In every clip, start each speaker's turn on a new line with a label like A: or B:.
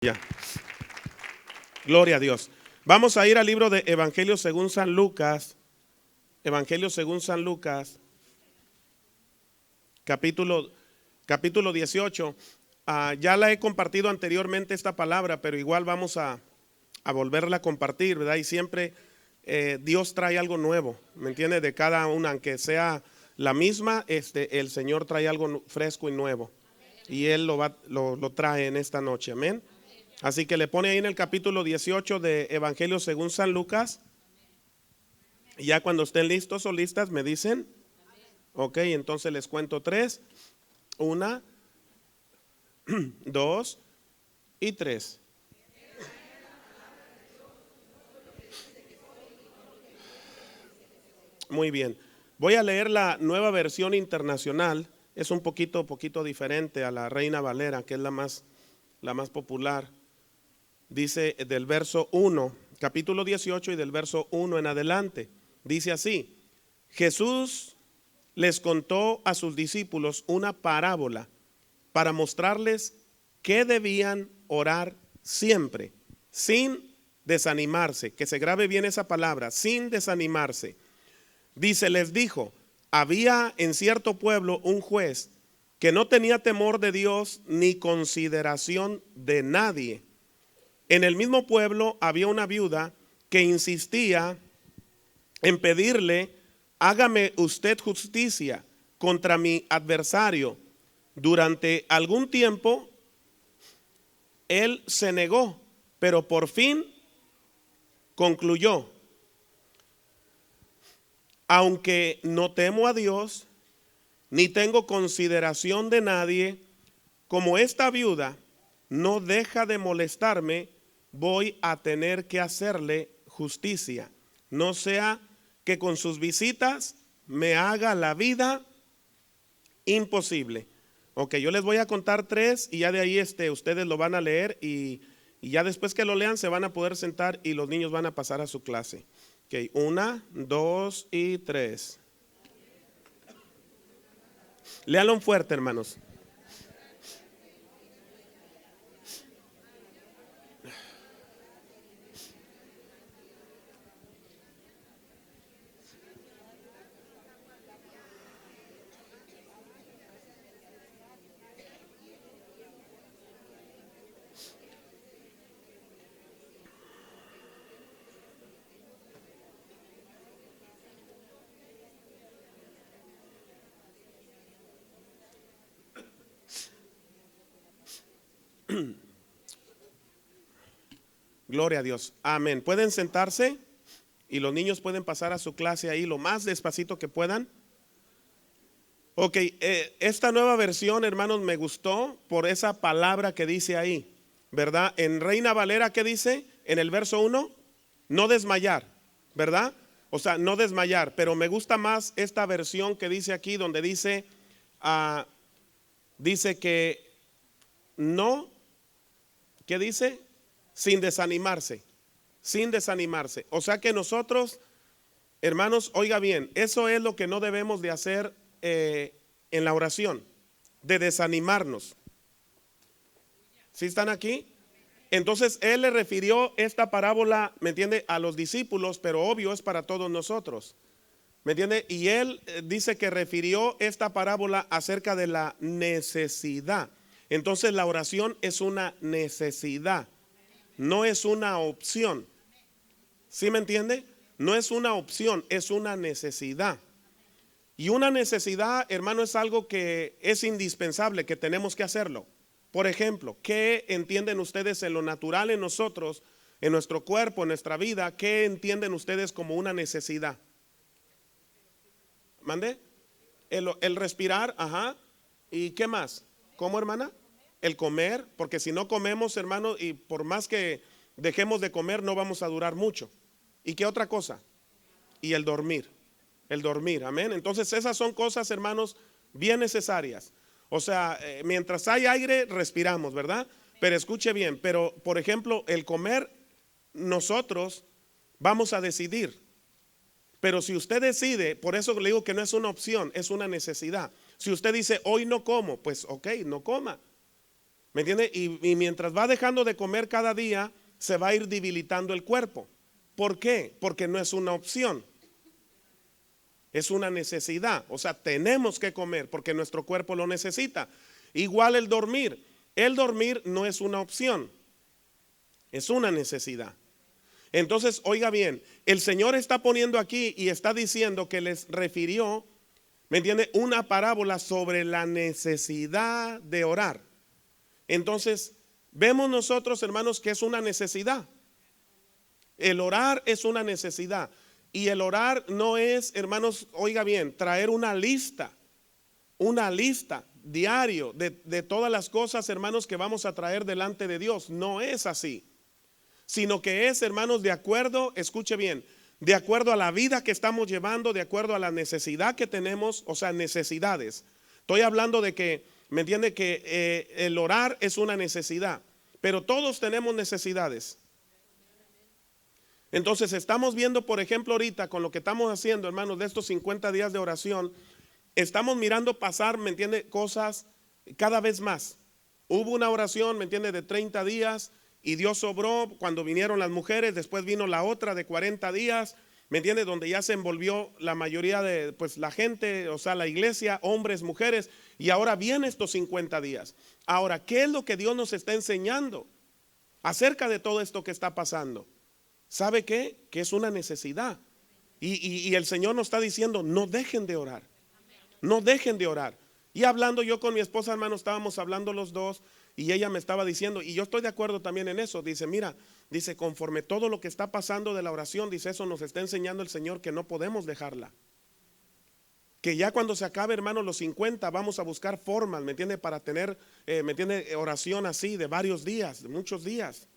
A: Ya. Gloria a Dios. Vamos a ir al libro de Evangelio según San Lucas. Evangelio según San Lucas, capítulo 18. Ya la he compartido anteriormente esta palabra, pero igual vamos a volverla a compartir, ¿verdad? Y siempre Dios trae algo nuevo, ¿me entiende? De cada una, aunque sea la misma, el Señor trae algo fresco y nuevo. Y Él lo trae en esta noche, amén. Así que le pone ahí en el capítulo 18 de Evangelio según San Lucas. Y ya cuando estén listos o listas me dicen. Ok, entonces les cuento 3. 1, 2 y 3. Muy bien. Voy a leer la nueva versión internacional. Es un poquito diferente a la Reina Valera, que es la más popular. Dice del verso 1, capítulo 18 y del verso 1 en adelante. Dice así: Jesús les contó a sus discípulos una parábola para mostrarles que debían orar siempre, sin desanimarse. Que se grabe bien esa palabra, sin desanimarse. Dice, les dijo: había en cierto pueblo un juez que no tenía temor de Dios ni consideración de nadie. En el mismo pueblo había una viuda que insistía en pedirle: hágame usted justicia contra mi adversario. Durante algún tiempo él se negó, pero por fin concluyó: aunque no temo a Dios, ni tengo consideración de nadie, como esta viuda no deja de molestarme, voy a tener que hacerle justicia. No sea que con sus visitas me haga la vida imposible. Ok, yo les voy a contar 3 y ya de ahí ustedes lo van a leer y ya después que lo lean se van a poder sentar y los niños van a pasar a su clase. Ok, 1, 2 y 3. Léalo fuerte, hermanos. Gloria a Dios. Amén. ¿Pueden sentarse? Y los niños pueden pasar a su clase ahí lo más despacito que puedan. Ok, esta nueva versión, hermanos, me gustó por esa palabra que dice ahí, ¿verdad? En Reina Valera, ¿qué dice? En el verso 1, no desmayar, ¿verdad? O sea, no desmayar, pero me gusta más esta versión que dice aquí, donde dice, dice que no, ¿qué dice? Sin desanimarse, sin desanimarse. O sea que nosotros, hermanos, oiga bien, eso es lo que no debemos de hacer en la oración, de desanimarnos. ¿Sí están aquí? Entonces él le refirió esta parábola, ¿me entiende?, a los discípulos, pero obvio es para todos nosotros, ¿me entiende? Y él dice que refirió esta parábola acerca de la necesidad. Entonces la oración es una necesidad, no es una opción. ¿Sí me entiende? No es una opción, es una necesidad. Y una necesidad, hermano, es algo que es indispensable, que tenemos que hacerlo. Por ejemplo, ¿qué entienden ustedes en lo natural en nosotros, en nuestro cuerpo, en nuestra vida? ¿Qué entienden ustedes como una necesidad? ¿Mande? El respirar, ajá. ¿Y qué más? ¿Cómo, hermana? El comer, porque si no comemos, hermano, y por más que dejemos de comer, no vamos a durar mucho. ¿Y qué otra cosa? Y el dormir. El dormir, amén. Entonces esas son cosas, hermanos, bien necesarias. O sea, mientras hay aire, respiramos, ¿verdad? Pero escuche bien, pero por ejemplo, el comer, nosotros vamos a decidir. Pero si usted decide, por eso le digo que no es una opción, es una necesidad. Si usted dice, hoy no como, pues ok, no coma. ¿Me entiende? Y mientras va dejando de comer cada día, se va a ir debilitando el cuerpo. ¿Por qué? Porque no es una opción, es una necesidad. O sea, tenemos que comer porque nuestro cuerpo lo necesita. Igual el dormir. El dormir no es una opción, es una necesidad. Entonces, oiga bien, el Señor está poniendo aquí y está diciendo que les refirió, ¿me entiende? Una parábola sobre la necesidad de orar. Entonces, vemos nosotros, hermanos, que es una necesidad. El orar es una necesidad. Y el orar no es, hermanos, oiga bien, traer una lista diario de todas las cosas, hermanos, que vamos a traer delante de Dios. No es así, sino que es, hermanos, de acuerdo, escuche bien, de acuerdo a la vida que estamos llevando, de acuerdo a la necesidad que tenemos, o sea, necesidades. Estoy hablando de que, ¿me entiende? Que el orar es una necesidad, pero todos tenemos necesidades. Entonces estamos viendo, por ejemplo, ahorita con lo que estamos haciendo, hermanos, de estos 50 días de oración, estamos mirando pasar, ¿me entiende? Cosas cada vez más. Hubo una oración, ¿me entiende? De 30 días y Dios sobró cuando vinieron las mujeres, después vino la otra de 40 días, ¿me entiende? Donde ya se envolvió la mayoría de, pues, la gente, o sea, la iglesia, hombres, mujeres, y ahora vienen estos 50 días. Ahora, ¿qué es lo que Dios nos está enseñando acerca de todo esto que está pasando? ¿Sabe qué? Que es una necesidad. Y el Señor nos está diciendo, no dejen de orar. No dejen de orar. Y hablando yo con mi esposa, hermano, estábamos hablando los dos y ella me estaba diciendo, y yo estoy de acuerdo también en eso. Dice, mira, dice, conforme todo lo que está pasando de la oración, dice, eso nos está enseñando el Señor que no podemos dejarla. Que ya cuando se acabe, hermano, los 50, vamos a buscar formas, ¿me entiende? Para tener, ¿me entiende? Oración así de varios días, de muchos días.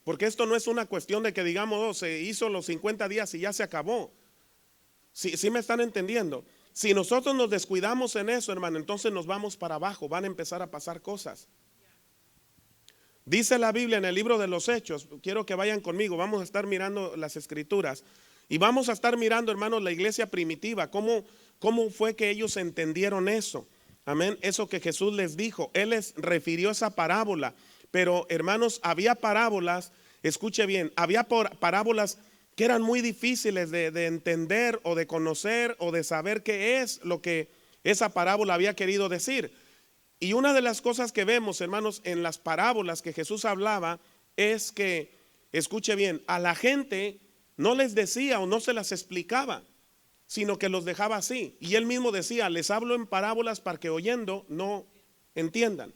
A: Porque esto no es una cuestión de que digamos, oh, se hizo los 50 días y ya se acabó. Sí me están entendiendo. Si nosotros nos descuidamos en eso, hermano, entonces nos vamos para abajo, van a empezar a pasar cosas. Dice la Biblia en el libro de los Hechos, quiero que vayan conmigo, vamos a estar mirando las escrituras y vamos a estar mirando, hermanos, la iglesia primitiva, cómo fue que ellos entendieron eso. Amén, eso que Jesús les dijo, Él les refirió esa parábola. Pero, hermanos, había parábolas, escuche bien, había parábolas que eran muy difíciles de entender o de conocer o de saber qué es lo que esa parábola había querido decir. Y una de las cosas que vemos, hermanos, en las parábolas que Jesús hablaba es que, escuche bien, a la gente no les decía o no se las explicaba, sino que los dejaba así. Y él mismo decía, les hablo en parábolas para que oyendo no entiendan,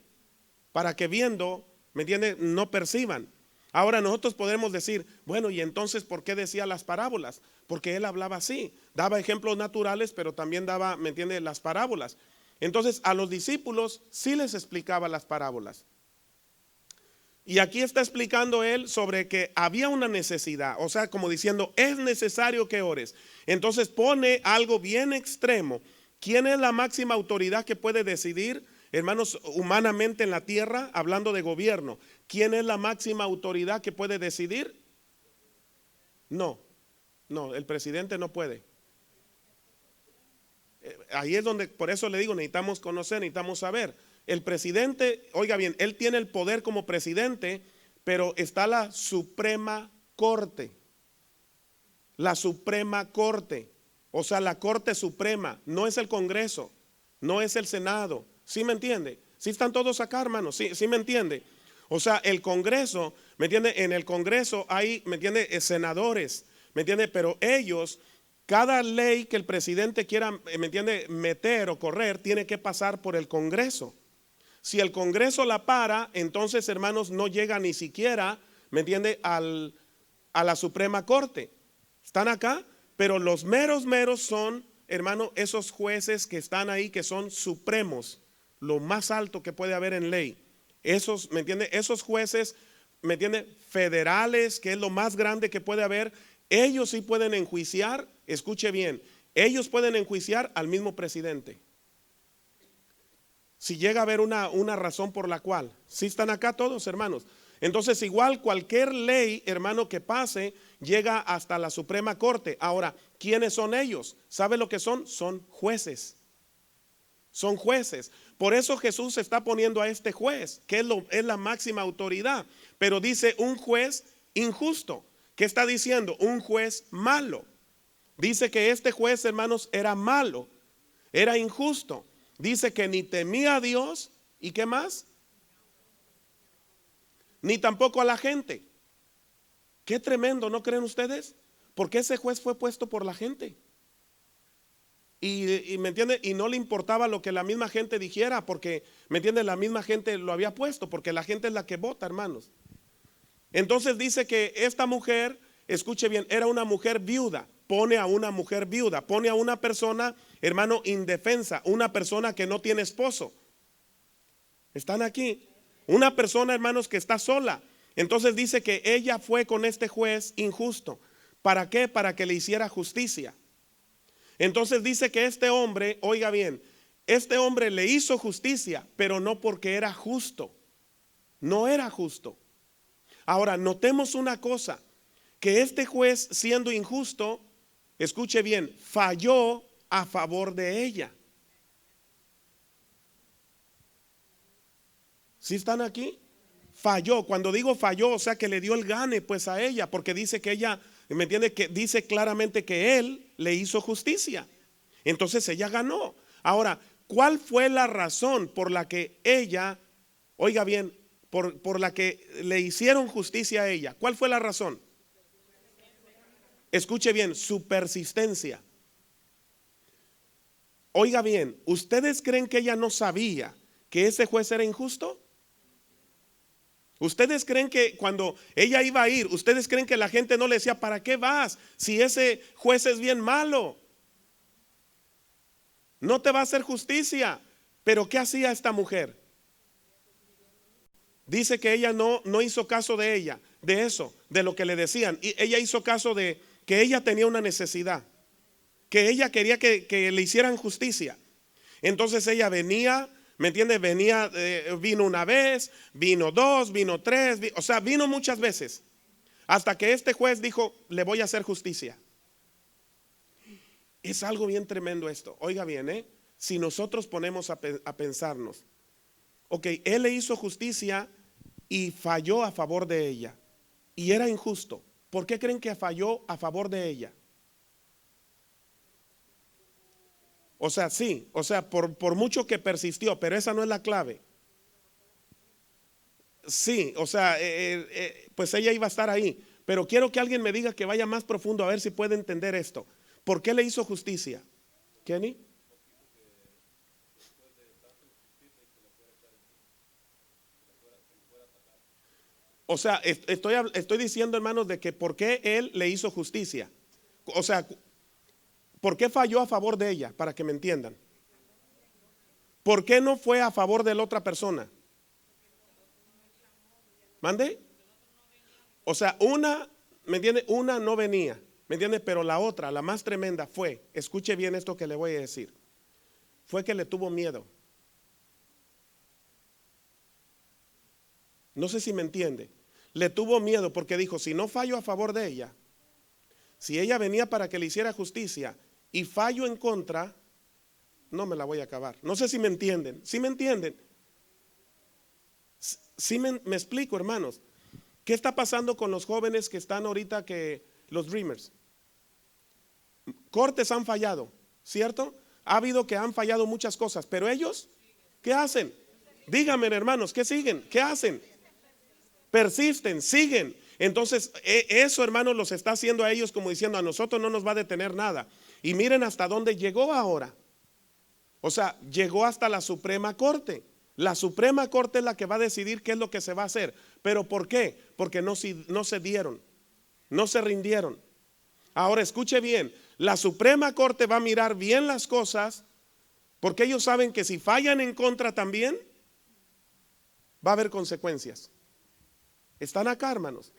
A: para que viendo, ¿me entiende? No perciban. Ahora nosotros podemos decir, bueno, y entonces ¿por qué decía las parábolas? Porque él hablaba así, daba ejemplos naturales, pero también daba, ¿me entiende? Las parábolas. Entonces a los discípulos sí les explicaba las parábolas. Y aquí está explicando él sobre que había una necesidad, o sea, como diciendo, es necesario que ores. Entonces pone algo bien extremo. ¿Quién es la máxima autoridad que puede decidir, hermanos, humanamente en la tierra, hablando de gobierno? ¿Quién es la máxima autoridad que puede decidir? No, el presidente no puede. Ahí es donde, por eso le digo, necesitamos conocer, necesitamos saber. El presidente, oiga bien, él tiene el poder como presidente, pero está la Suprema Corte. La Suprema Corte, o sea, la Corte Suprema, no es el Congreso, no es el Senado. ¿Sí me entiende? ¿Sí están todos acá, hermanos? ¿Sí me entiende? O sea, el Congreso, ¿me entiende? En el Congreso hay, ¿me entiende? Senadores, ¿me entiende? Pero ellos, cada ley que el presidente quiera, ¿me entiende? Meter o correr, tiene que pasar por el Congreso. Si el Congreso la para, entonces, hermanos, no llega ni siquiera, ¿me entiende? A la Suprema Corte. ¿Están acá? Pero los meros son, hermano, esos jueces que están ahí, que son supremos, lo más alto que puede haber en ley. Esos, ¿me entiende? Esos jueces, ¿me entiende? Federales, que es lo más grande que puede haber. Ellos sí pueden enjuiciar, escuche bien, ellos pueden enjuiciar al mismo presidente. Si llega a haber una razón por la cual, ¿sí están acá todos, hermanos? Entonces igual cualquier ley, hermano, que pase, llega hasta la Suprema Corte. Ahora, ¿quiénes son ellos? ¿Sabe lo que son? Son jueces. son jueces. Por eso Jesús está poniendo a este juez, que es la máxima autoridad. Pero dice un juez injusto. ¿Qué está diciendo? Un juez malo. Dice que este juez, hermanos, era malo, era injusto. Dice que ni temía a Dios. ¿Y qué más? Ni tampoco a la gente. Qué tremendo, ¿no creen ustedes? Porque ese juez fue puesto por la gente. Y me entiende, y no le importaba lo que la misma gente dijera, porque me entiende, la misma gente lo había puesto, porque la gente es la que vota, hermanos. Entonces dice que esta mujer, escuche bien, era una mujer viuda. Pone a una mujer viuda, pone a una persona, hermano, indefensa, una persona que no tiene esposo. ¿Están aquí? Una persona, hermanos, que está sola. Entonces dice que ella fue con este juez injusto. ¿Para qué? Para que le hiciera justicia. Entonces dice que este hombre, oiga bien, este hombre le hizo justicia, pero no porque era justo. No era justo. Ahora, notemos una cosa, que este juez, siendo injusto, escuche bien, falló a favor de ella. ¿Sí están aquí? Falló. Cuando digo falló, o sea que le dio el gane pues a ella, porque dice que ella, ¿me entiende? Que dice claramente que él le hizo justicia. Entonces ella ganó. Ahora, ¿cuál fue la razón por la que ella, oiga bien, por la que le hicieron justicia a ella? ¿Cuál fue la razón? Escuche bien, su persistencia. Oiga bien, ¿ustedes creen que ella no sabía que ese juez era injusto? ¿Ustedes creen que cuando ella iba a ir, ustedes creen que la gente no le decía, ¿para qué vas? Si ese juez es bien malo, no te va a hacer justicia. Pero ¿qué hacía esta mujer? Dice que ella no hizo caso de ella, de eso, de lo que le decían. Y ella hizo caso de que ella tenía una necesidad, que ella quería que le hicieran justicia. Entonces ella venía, ¿me entiende? Venía, vino una vez, vino dos, vino tres, o sea, vino muchas veces. Hasta que este juez dijo, le voy a hacer justicia. Es algo bien tremendo esto. Oiga bien, si nosotros ponemos a pensarnos, ok, él le hizo justicia y falló a favor de ella. Y era injusto. ¿Por qué creen que falló a favor de ella? O sea, sí, o sea, por mucho que persistió, pero esa no es la clave. Sí, o sea, pues ella iba a estar ahí. Pero quiero que alguien me diga que vaya más profundo a ver si puede entender esto. ¿Por qué le hizo justicia? ¿Kenny? O sea, estoy diciendo, hermanos, de que por qué él le hizo justicia. O sea, ¿por qué falló a favor de ella? Para que me entiendan. ¿Por qué no fue a favor de la otra persona? ¿Mande? O sea, una, ¿me entiende? Una no venía, ¿me entiende? Pero la otra, la más tremenda fue, escuche bien esto que le voy a decir, fue que le tuvo miedo. No sé si me entiende. Le tuvo miedo porque dijo, si no fallo a favor de ella, si ella venía para que le hiciera justicia y fallo en contra, no me la voy a acabar. No sé si me entienden. ¿Sí me entienden? ¿Sí me explico, hermanos? ¿Qué está pasando con los jóvenes que están ahorita, que los dreamers? Cortes han fallado, ¿cierto? Ha habido que han fallado muchas cosas, pero ellos, ¿qué hacen? Díganme, hermanos, ¿qué siguen? ¿Qué hacen? Persisten, siguen. Entonces eso, hermanos, los está haciendo a ellos como diciendo, a nosotros no nos va a detener nada. Y miren hasta dónde llegó ahora. O sea, llegó hasta la Suprema Corte. La Suprema Corte es la que va a decidir qué es lo que se va a hacer. ¿Pero por qué? Porque no se dieron, no se rindieron. Ahora escuche bien, la Suprema Corte va a mirar bien las cosas, porque ellos saben que si fallan en contra también va a haber consecuencias. ¿Están acá, hermanos?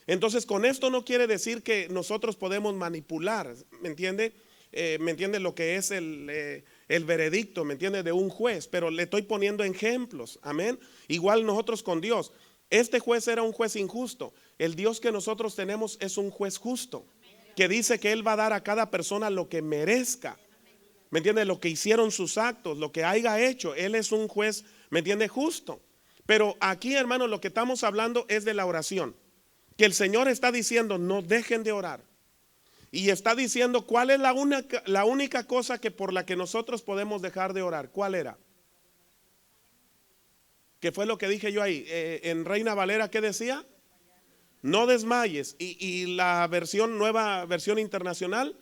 A: Entonces, con esto no quiere decir que nosotros podemos manipular, ¿me entiende? ¿Me entiende lo que es el veredicto, ¿me entiende? De un juez, pero le estoy poniendo ejemplos, amén. Igual nosotros con Dios. Este juez era un juez injusto. El Dios que nosotros tenemos es un juez justo, que dice que Él va a dar a cada persona lo que merezca. ¿me entiende? Lo que hicieron sus actos, lo que haya hecho. Él es un juez, ¿me entiende? Justo. Pero aquí, hermanos, lo que estamos hablando es de la oración. Que el Señor está diciendo, no dejen de orar. Y está diciendo cuál es la única cosa que por la que nosotros podemos dejar de orar. ¿Cuál era? ¿Qué fue lo que dije yo ahí? En Reina Valera, ¿qué decía? No desmayes. Y la nueva versión internacional,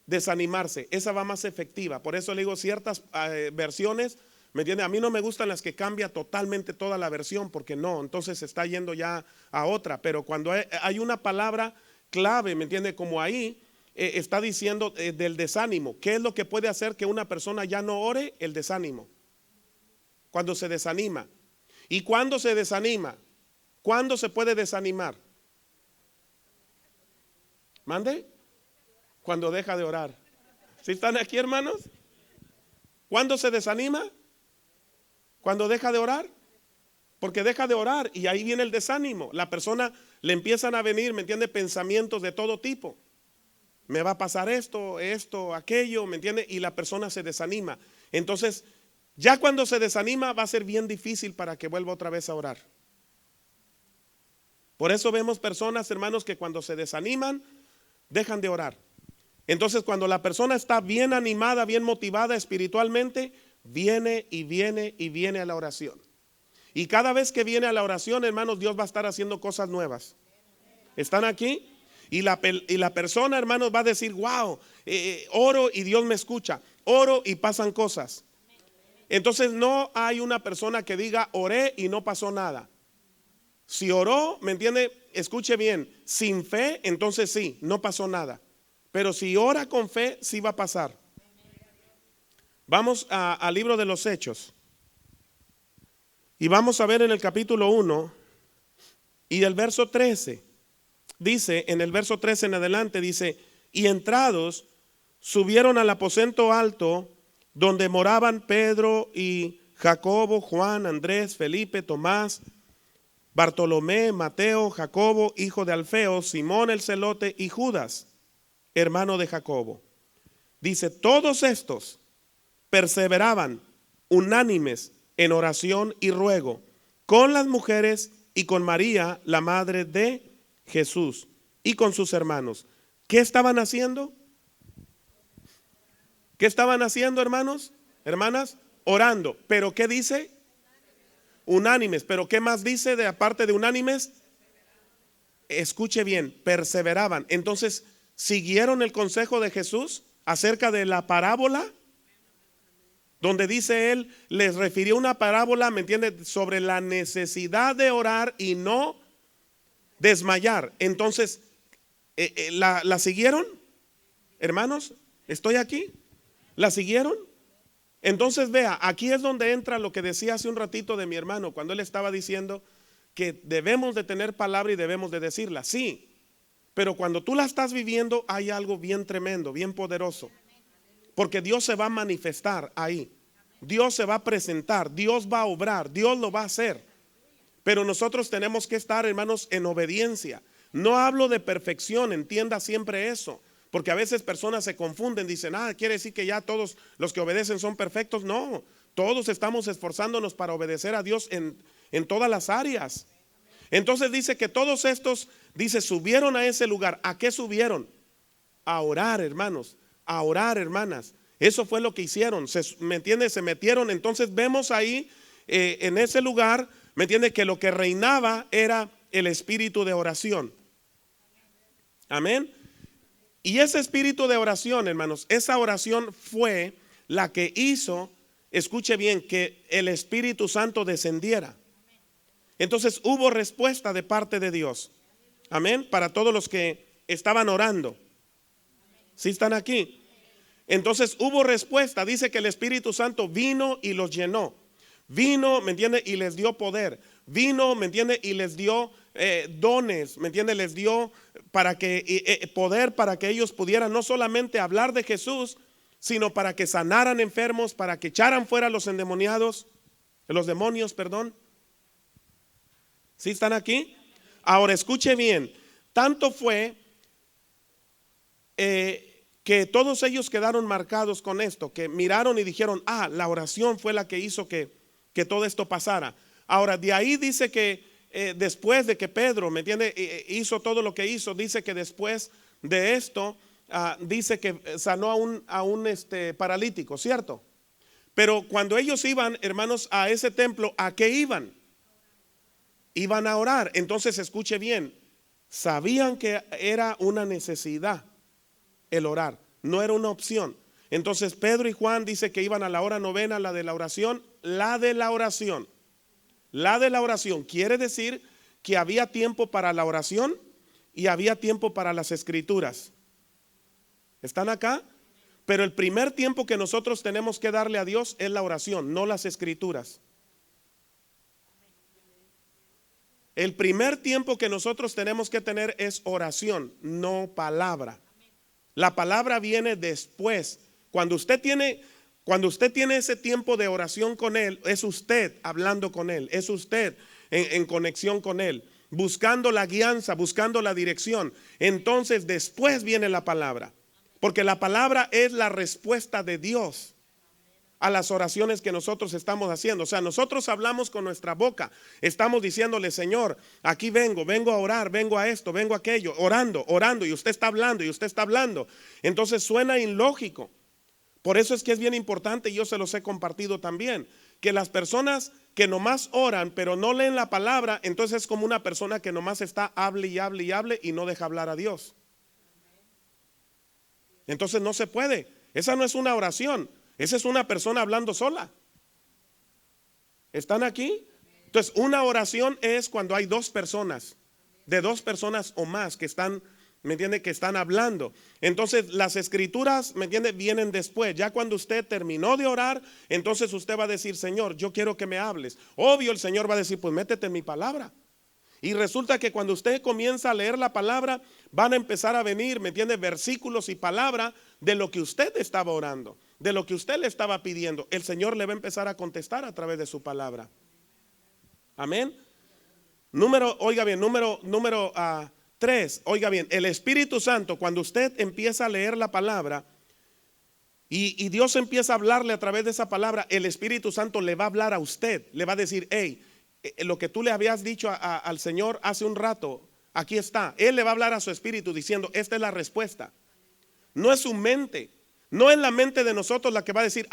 A: desanimarse. Esa va más efectiva. Por eso le digo ciertas versiones, ¿me entiende? A mí no me gustan las que cambia totalmente toda la versión, porque no, entonces se está yendo ya a otra. Pero cuando hay una palabra clave, ¿me entiende? Como ahí está diciendo del desánimo. ¿Qué es lo que puede hacer que una persona ya no ore? El desánimo. Cuando se desanima. ¿Y cuándo se desanima? ¿Cuándo se puede desanimar? ¿Mande? Cuando deja de orar. ¿Sí están aquí, hermanos? ¿Cuándo se desanima? Cuando deja de orar. Porque deja de orar y ahí viene el desánimo. La persona le empiezan a venir, ¿me entiende? Pensamientos de todo tipo. Me va a pasar esto, aquello, ¿me entiende? Y la persona se desanima. Entonces, ya cuando se desanima va a ser bien difícil para que vuelva otra vez a orar. Por eso vemos personas, hermanos, que cuando se desaniman, dejan de orar. Entonces, cuando la persona está bien animada, bien motivada espiritualmente, viene y viene y viene a la oración. Y cada vez que viene a la oración, hermanos, Dios va a estar haciendo cosas nuevas. ¿Están aquí? Y la persona, hermanos, va a decir, wow, oro y Dios me escucha. Oro y pasan cosas. Entonces no hay una persona que diga, oré y no pasó nada. Si oró, ¿me entiende? Escuche bien, sin fe, entonces sí, no pasó nada. Pero si ora con fe, sí va a pasar. Vamos al libro de los Hechos. Y vamos a ver en el capítulo 1 y del verso 13. Dice, en el verso 13 en adelante, dice, y entrados, subieron al aposento alto, donde moraban Pedro y Jacobo, Juan, Andrés, Felipe, Tomás, Bartolomé, Mateo, Jacobo, hijo de Alfeo, Simón el celote y Judas, hermano de Jacobo. Dice, todos estos perseveraban unánimes en oración y ruego con las mujeres y con María, la madre de Jesús, y con sus hermanos. ¿Qué estaban haciendo? ¿Qué estaban haciendo, hermanos? Hermanas, orando. ¿Pero qué dice? Unánimes. ¿Pero qué más dice de aparte de unánimes? Escuche bien, perseveraban. Entonces, ¿siguieron el consejo de Jesús acerca de la parábola? Donde dice él, les refirió una parábola, ¿me entiende? Sobre la necesidad de orar y no desmayar. Entonces, ¿la siguieron? Hermanos, ¿estoy aquí? ¿La siguieron? Entonces vea, aquí es donde entra lo que decía hace un ratito de mi hermano, cuando él estaba diciendo que debemos de tener palabra y debemos de decirla. Sí, pero cuando tú la estás viviendo hay algo bien tremendo, bien poderoso. Porque Dios se va a manifestar ahí. Dios se va a presentar, Dios va a obrar, Dios lo va a hacer. Pero nosotros tenemos que estar, hermanos, en obediencia. No hablo de perfección, entienda siempre eso. Porque a veces personas se confunden, dicen, quiere decir que ya todos los que obedecen son perfectos. No, todos estamos esforzándonos para obedecer a Dios en todas las áreas. Entonces dice que todos estos, dice, subieron a ese lugar. ¿A qué subieron? A orar, hermanos. A orar, hermanas. Eso fue lo que hicieron. ¿Me entiende? Se metieron. Entonces vemos ahí en ese lugar, ¿me entiende? Que lo que reinaba era el espíritu de oración. Amén. Y ese espíritu de oración, hermanos, esa oración fue la que hizo, escuche bien, que el Espíritu Santo descendiera. Entonces hubo respuesta de parte de Dios. Amén. Para todos los que estaban orando. ¿Sí están aquí? Entonces hubo respuesta. Dice que el Espíritu Santo vino y los llenó. Vino, ¿me entiende? Y les dio poder. Vino, ¿me entiende? Y les dio dones, ¿me entiende? Les dio poder para que ellos pudieran no solamente hablar de Jesús, sino para que sanaran enfermos, para que echaran fuera los endemoniados, los demonios, perdón. ¿Sí están aquí? Ahora escuche bien. Tanto fue que todos ellos quedaron marcados con esto, que miraron y dijeron, la oración fue la que hizo que todo esto pasara. Ahora, de ahí dice que después de que Pedro, ¿me entiende?, hizo todo lo que hizo, dice que después de esto, dice que sanó a un paralítico, ¿cierto? Pero cuando ellos iban, hermanos, a ese templo, ¿a qué iban? Iban a orar. Entonces, escuche bien, sabían que era una necesidad el orar, no era una opción. Entonces Pedro y Juan dice que iban a la hora novena, la de la oración. La de la oración quiere decir que había tiempo para la oración y había tiempo para las escrituras. ¿Están acá? Pero el primer tiempo que nosotros tenemos que darle a Dios es la oración, no las escrituras. El primer tiempo que nosotros tenemos que tener es oración, no palabra. La palabra viene después. Cuando usted tiene ese tiempo de oración con Él, es usted hablando con Él, es usted en conexión con Él, buscando la guianza, buscando la dirección. Entonces después viene la palabra, porque la palabra es la respuesta de Dios a las oraciones que nosotros estamos haciendo. O sea, nosotros hablamos con nuestra boca, estamos diciéndole, Señor, aquí vengo a orar, vengo a esto, vengo a aquello, orando, y usted está hablando, entonces suena ilógico. Por eso es que es bien importante, y yo se los he compartido también, que las personas que nomás oran pero no leen la palabra, entonces es como una persona que nomás está hable y no deja hablar a Dios. Entonces no se puede, esa no es una oración. Esa es una persona hablando sola. ¿Están aquí? Entonces, una oración es cuando hay dos personas, de dos personas o más que están, ¿me entiende?, que están hablando. Entonces, las escrituras, ¿me entiende?, vienen después. Ya cuando usted terminó de orar, entonces usted va a decir, Señor, yo quiero que me hables. Obvio, el Señor va a decir, pues métete en mi palabra. Y resulta que cuando usted comienza a leer la palabra, van a empezar a venir, ¿me entiende?, versículos y palabra de lo que usted estaba orando, de lo que usted le estaba pidiendo. El Señor le va a empezar a contestar a través de su palabra. Amén. Número 3, oiga bien, el Espíritu Santo, cuando usted empieza a leer la palabra y Dios empieza a hablarle a través de esa palabra, el Espíritu Santo le va a hablar a usted, le va a decir, hey, lo que tú le habías dicho al Señor hace un rato, aquí está. Él le va a hablar a su espíritu diciendo, esta es la respuesta. No es su mente, no es la mente de nosotros la que va a decir,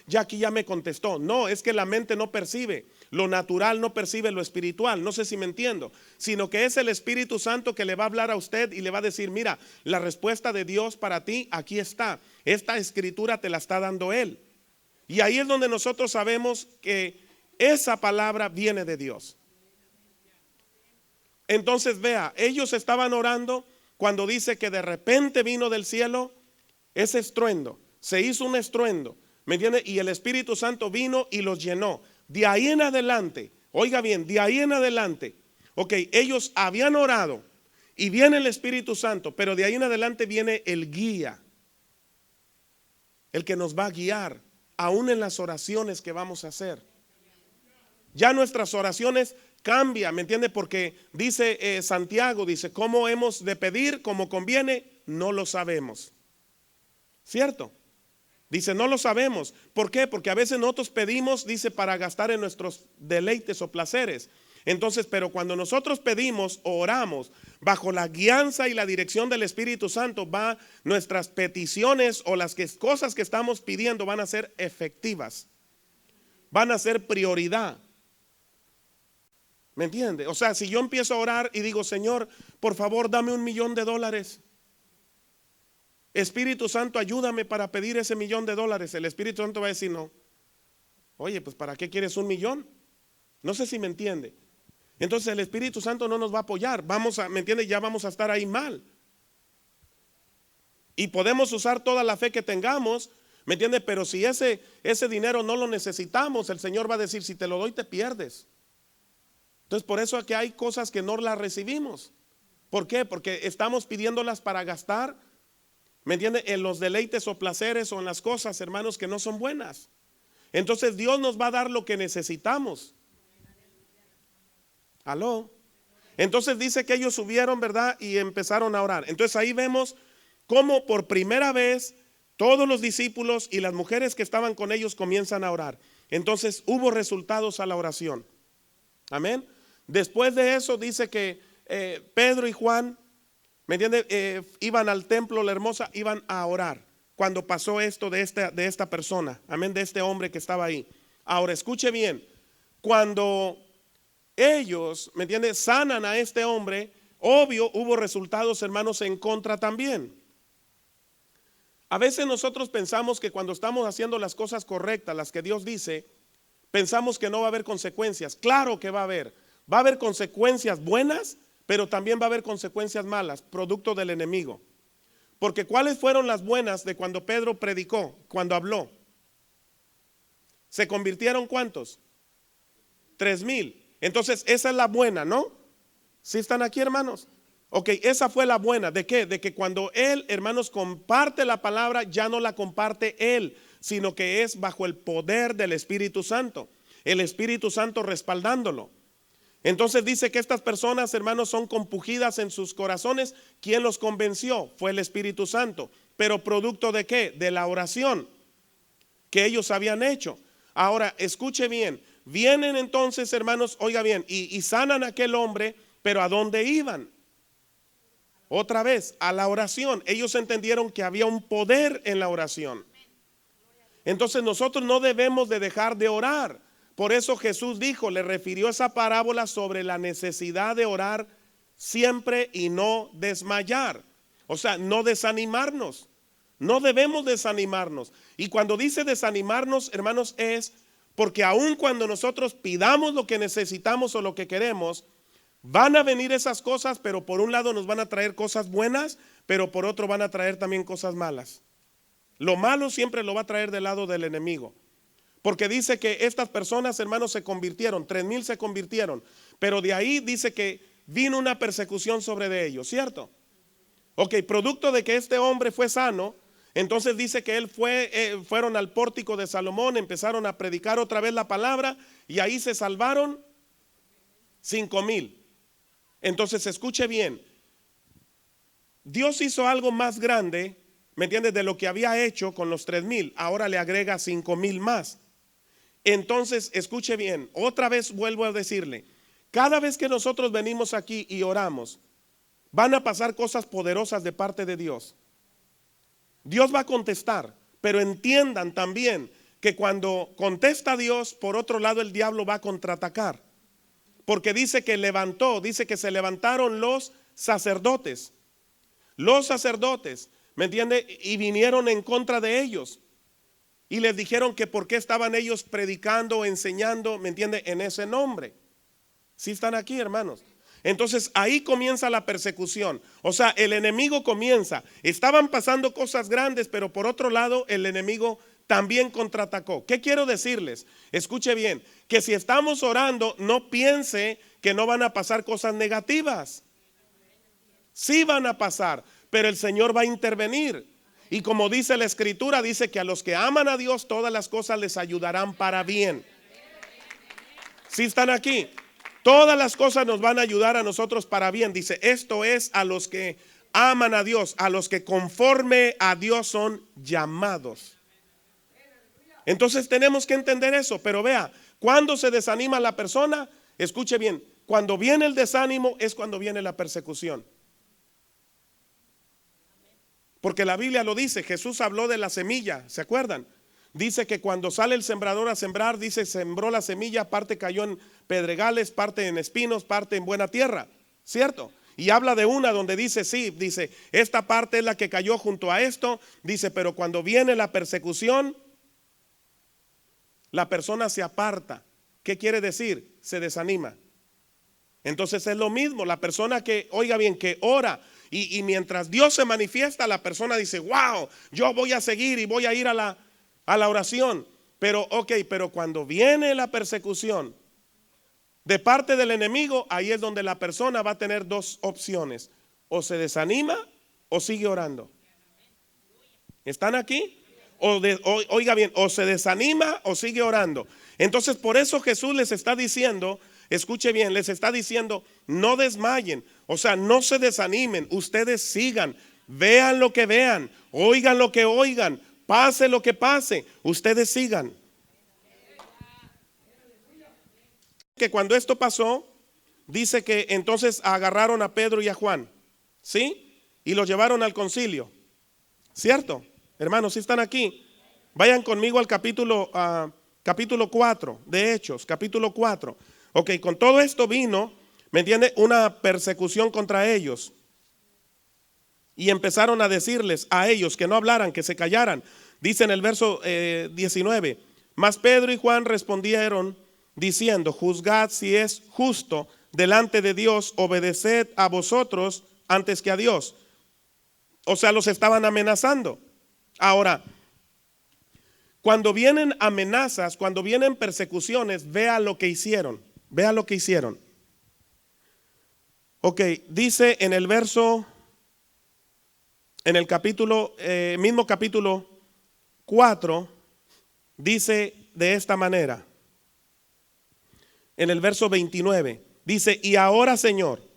A: ya aquí ya me contestó. No, es que la mente no percibe, lo natural no percibe lo espiritual, no sé si me entiendo, sino que es el Espíritu Santo que le va a hablar a usted y le va a decir, mira, la respuesta de Dios para ti, aquí está. Esta escritura te la está dando Él. Y ahí es donde nosotros sabemos que esa palabra viene de Dios. Entonces vea, ellos estaban orando cuando dice que de repente vino del cielo ese estruendo, se hizo un estruendo, ¿me entiende? Y el Espíritu Santo vino y los llenó. De ahí en adelante, oiga bien, de ahí en adelante, ellos habían orado y viene el Espíritu Santo, pero de ahí en adelante viene el guía, el que nos va a guiar, aún en las oraciones que vamos a hacer. Ya nuestras oraciones cambian, ¿me entiende? Porque dice Santiago, dice, ¿cómo hemos de pedir? ¿Cómo conviene? No lo sabemos. ¿Cierto? Dice, no lo sabemos. ¿Por qué? Porque a veces nosotros pedimos, dice, para gastar en nuestros deleites o placeres. Entonces, pero cuando nosotros pedimos o oramos bajo la guianza y la dirección del Espíritu Santo, nuestras peticiones o las cosas que estamos pidiendo van a ser efectivas, van a ser prioridad. ¿Me entiende? O sea, si yo empiezo a orar y digo, Señor, por favor, dame $1,000,000. Espíritu Santo, ayúdame para pedir ese $1,000,000. El Espíritu Santo va a decir, no. Oye, pues ¿para qué quieres $1,000,000? No sé si me entiende. Entonces el Espíritu Santo no nos va a apoyar. ¿Me entiende? Ya vamos a estar ahí mal. Y podemos usar toda la fe que tengamos, ¿me entiende? Pero si ese dinero no lo necesitamos, el Señor va a decir, si te lo doy te pierdes. Entonces por eso es que hay cosas que no las recibimos. ¿Por qué? Porque estamos pidiéndolas para gastar, ¿me entiende?, en los deleites o placeres o en las cosas, hermanos, que no son buenas. Entonces Dios nos va a dar lo que necesitamos. ¿Aló? Entonces dice que ellos subieron, ¿verdad? Y empezaron a orar. Entonces ahí vemos cómo por primera vez todos los discípulos y las mujeres que estaban con ellos comienzan a orar. Entonces hubo resultados a la oración. Amén. Después de eso dice que Pedro y Juan, ¿me entiende? Iban al templo, la hermosa, iban a orar cuando pasó esto de esta persona, amén, de este hombre que estaba ahí. Ahora escuche bien, cuando ellos, ¿me entiende?, sanan a este hombre, obvio hubo resultados, hermanos, en contra también. A veces nosotros pensamos que cuando estamos haciendo las cosas correctas, las que Dios dice, pensamos que no va a haber consecuencias. Claro que va a haber. Va a haber consecuencias buenas, pero también va a haber consecuencias malas, producto del enemigo. Porque ¿cuáles fueron las buenas de cuando Pedro predicó, cuando habló? ¿Se convirtieron cuántos? 3,000. Entonces esa es la buena, ¿no? ¿Sí están aquí, hermanos? Ok, esa fue la buena. ¿De qué? De que cuando él, hermanos, comparte la palabra, ya no la comparte él, sino que es bajo el poder del Espíritu Santo. El Espíritu Santo respaldándolo. Entonces dice que estas personas, hermanos, son compungidas en sus corazones. ¿Quién los convenció? Fue el Espíritu Santo. ¿Pero producto de qué? De la oración que ellos habían hecho. Ahora, escuche bien. Vienen entonces, hermanos, oiga bien, y sanan a aquel hombre, pero ¿a dónde iban? Otra vez, a la oración. Ellos entendieron que había un poder en la oración. Entonces nosotros no debemos de dejar de orar. Por eso Jesús dijo, le refirió esa parábola sobre la necesidad de orar siempre y no desmayar. O sea, no desanimarnos. No debemos desanimarnos. Y cuando dice desanimarnos, hermanos, es porque aun cuando nosotros pidamos lo que necesitamos o lo que queremos, van a venir esas cosas, pero por un lado nos van a traer cosas buenas, pero por otro van a traer también cosas malas. Lo malo siempre lo va a traer del lado del enemigo. Porque dice que estas personas, hermanos, se convirtieron, 3,000 se convirtieron, pero de ahí dice que vino una persecución sobre de ellos, ¿cierto? Ok, producto de que este hombre fue sano, entonces dice que él fueron al pórtico de Salomón, empezaron a predicar otra vez la palabra y ahí se salvaron 5,000. Entonces escuche bien, Dios hizo algo más grande, ¿me entiendes?, de lo que había hecho con los 3,000, ahora le agrega 5,000 más. Entonces, escuche bien, otra vez vuelvo a decirle, cada vez que nosotros venimos aquí y oramos, van a pasar cosas poderosas de parte de Dios. Dios va a contestar, pero entiendan también que cuando contesta Dios, por otro lado el diablo va a contraatacar. Porque dice que se levantaron los sacerdotes. Los sacerdotes, ¿me entiende? Y vinieron en contra de ellos. Y les dijeron que por qué estaban ellos predicando, enseñando, ¿me entiende?, en ese nombre. ¿Sí están aquí, hermanos? Entonces ahí comienza la persecución. O sea, el enemigo comienza. Estaban pasando cosas grandes, pero por otro lado el enemigo también contraatacó. ¿Qué quiero decirles? Escuche bien, que si estamos orando, no piense que no van a pasar cosas negativas. Sí van a pasar, pero el Señor va a intervenir. Y como dice la Escritura, dice que a los que aman a Dios todas las cosas les ayudarán para bien. ¿Sí están aquí? Todas las cosas nos van a ayudar a nosotros para bien. Dice, esto es a los que aman a Dios, a los que conforme a Dios son llamados. Entonces tenemos que entender eso. Pero vea, cuando se desanima la persona, escuche bien, cuando viene el desánimo es cuando viene la persecución. Porque la Biblia lo dice, Jesús habló de la semilla, ¿se acuerdan? Dice que cuando sale el sembrador a sembrar, dice, sembró la semilla, parte cayó en pedregales, parte en espinos, parte en buena tierra, ¿cierto? Y habla de una donde dice, sí, dice, esta parte es la que cayó junto a esto, dice, pero cuando viene la persecución, la persona se aparta. ¿Qué quiere decir? Se desanima. Entonces es lo mismo, la persona que, oiga bien, que ora y mientras Dios se manifiesta, la persona dice, wow, yo voy a seguir y voy a ir a la oración. Pero pero cuando viene la persecución de parte del enemigo, ahí es donde la persona va a tener dos opciones: o se desanima o sigue orando. ¿Están aquí? Oiga bien, o se desanima o sigue orando. Entonces por eso Jesús les está diciendo, escuche bien, les está diciendo, no desmayen, o sea, no se desanimen, ustedes sigan, Vean lo que vean, oigan lo que oigan, pase lo que pase, ustedes sigan. Que cuando esto pasó, dice que entonces agarraron a Pedro y a Juan, ¿sí? Y los llevaron al concilio, ¿cierto? Hermanos, si están aquí, vayan conmigo al capítulo 4 de Hechos, capítulo 4. Ok, con todo esto vino, ¿me entiende? Una persecución contra ellos. Y empezaron a decirles a ellos que no hablaran, que se callaran. Dice en el verso 19, mas Pedro y Juan respondieron diciendo, juzgad si es justo delante de Dios, obedeced a vosotros antes que a Dios. O sea, los estaban amenazando. Ahora, cuando vienen amenazas, cuando vienen persecuciones, vea lo que hicieron. Vea lo que hicieron. Ok, dice en el verso, en el capítulo, mismo capítulo 4, dice de esta manera. En el verso 29, dice, y ahora, Señor,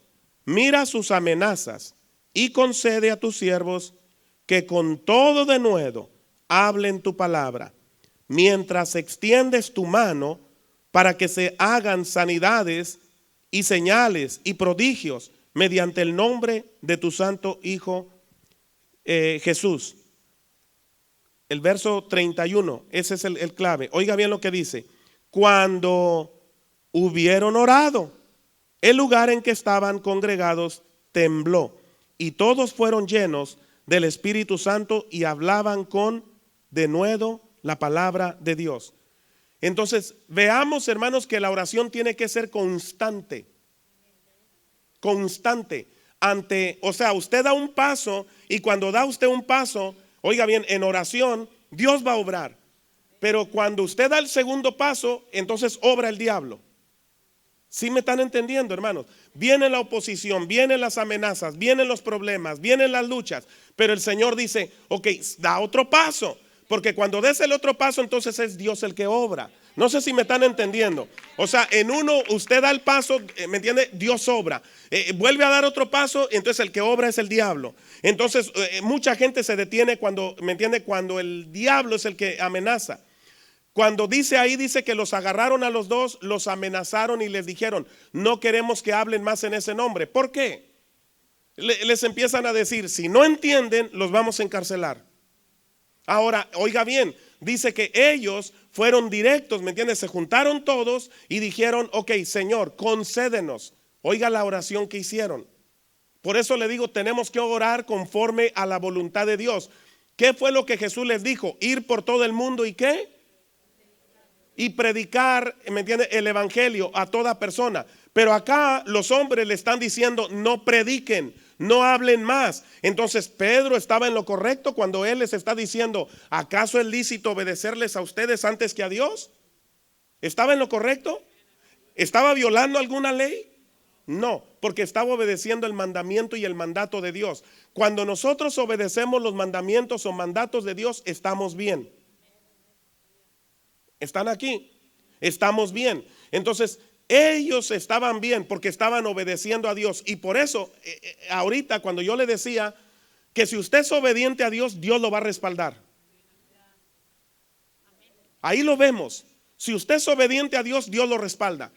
A: mira sus amenazas y concede a tus siervos que con todo denuedo hablen tu palabra, mientras extiendes tu mano para que se hagan sanidades y señales y prodigios mediante el nombre de tu santo Hijo Jesús. El verso 31, ese es el clave. Oiga bien lo que dice. Cuando hubieron orado, el lugar en que estaban congregados tembló y todos fueron llenos del Espíritu Santo y hablaban con denuedo la palabra de Dios. Entonces, veamos, hermanos, que la oración tiene que ser constante. Constante. O sea, usted da un paso y cuando da usted un paso, oiga bien, en oración, Dios va a obrar. Pero cuando usted da el segundo paso, entonces obra el diablo. ¿Sí me están entendiendo, hermanos? Viene la oposición, vienen las amenazas, vienen los problemas, vienen las luchas. Pero el Señor dice, ok, da otro paso. Porque cuando des el otro paso, entonces es Dios el que obra. No sé si me están entendiendo. O sea, en uno usted da el paso, ¿me entiende? Dios obra. Vuelve a dar otro paso, entonces el que obra es el diablo. Entonces mucha gente se detiene cuando, ¿me entiende? Cuando el diablo es el que amenaza. Cuando dice ahí, dice que los agarraron a los dos, los amenazaron y les dijeron, no queremos que hablen más en ese nombre. ¿Por qué? Les empiezan a decir, si no entienden, los vamos a encarcelar. Ahora, oiga bien, dice que ellos fueron directos, ¿me entiendes? Se juntaron todos y dijeron, ok, Señor, concédenos. Oiga la oración que hicieron. Por eso le digo, tenemos que orar conforme a la voluntad de Dios. ¿Qué fue lo que Jesús les dijo? Ir por todo el mundo y ¿qué? Y predicar, ¿me entiende? El evangelio a toda persona. Pero acá los hombres le están diciendo, no prediquen, no hablen más. Entonces Pedro estaba en lo correcto cuando él les está diciendo, ¿acaso es lícito obedecerles a ustedes antes que a Dios? ¿Estaba en lo correcto? ¿Estaba violando alguna ley? No, porque estaba obedeciendo el mandamiento y el mandato de Dios. Cuando nosotros obedecemos los mandamientos o mandatos de Dios, estamos bien. ¿Están aquí? Estamos bien. Entonces ellos estaban bien porque estaban obedeciendo a Dios. Y por eso ahorita cuando yo le decía que si usted es obediente a Dios, Dios lo va a respaldar. Ahí lo vemos. Si usted es obediente a Dios, Dios lo respalda.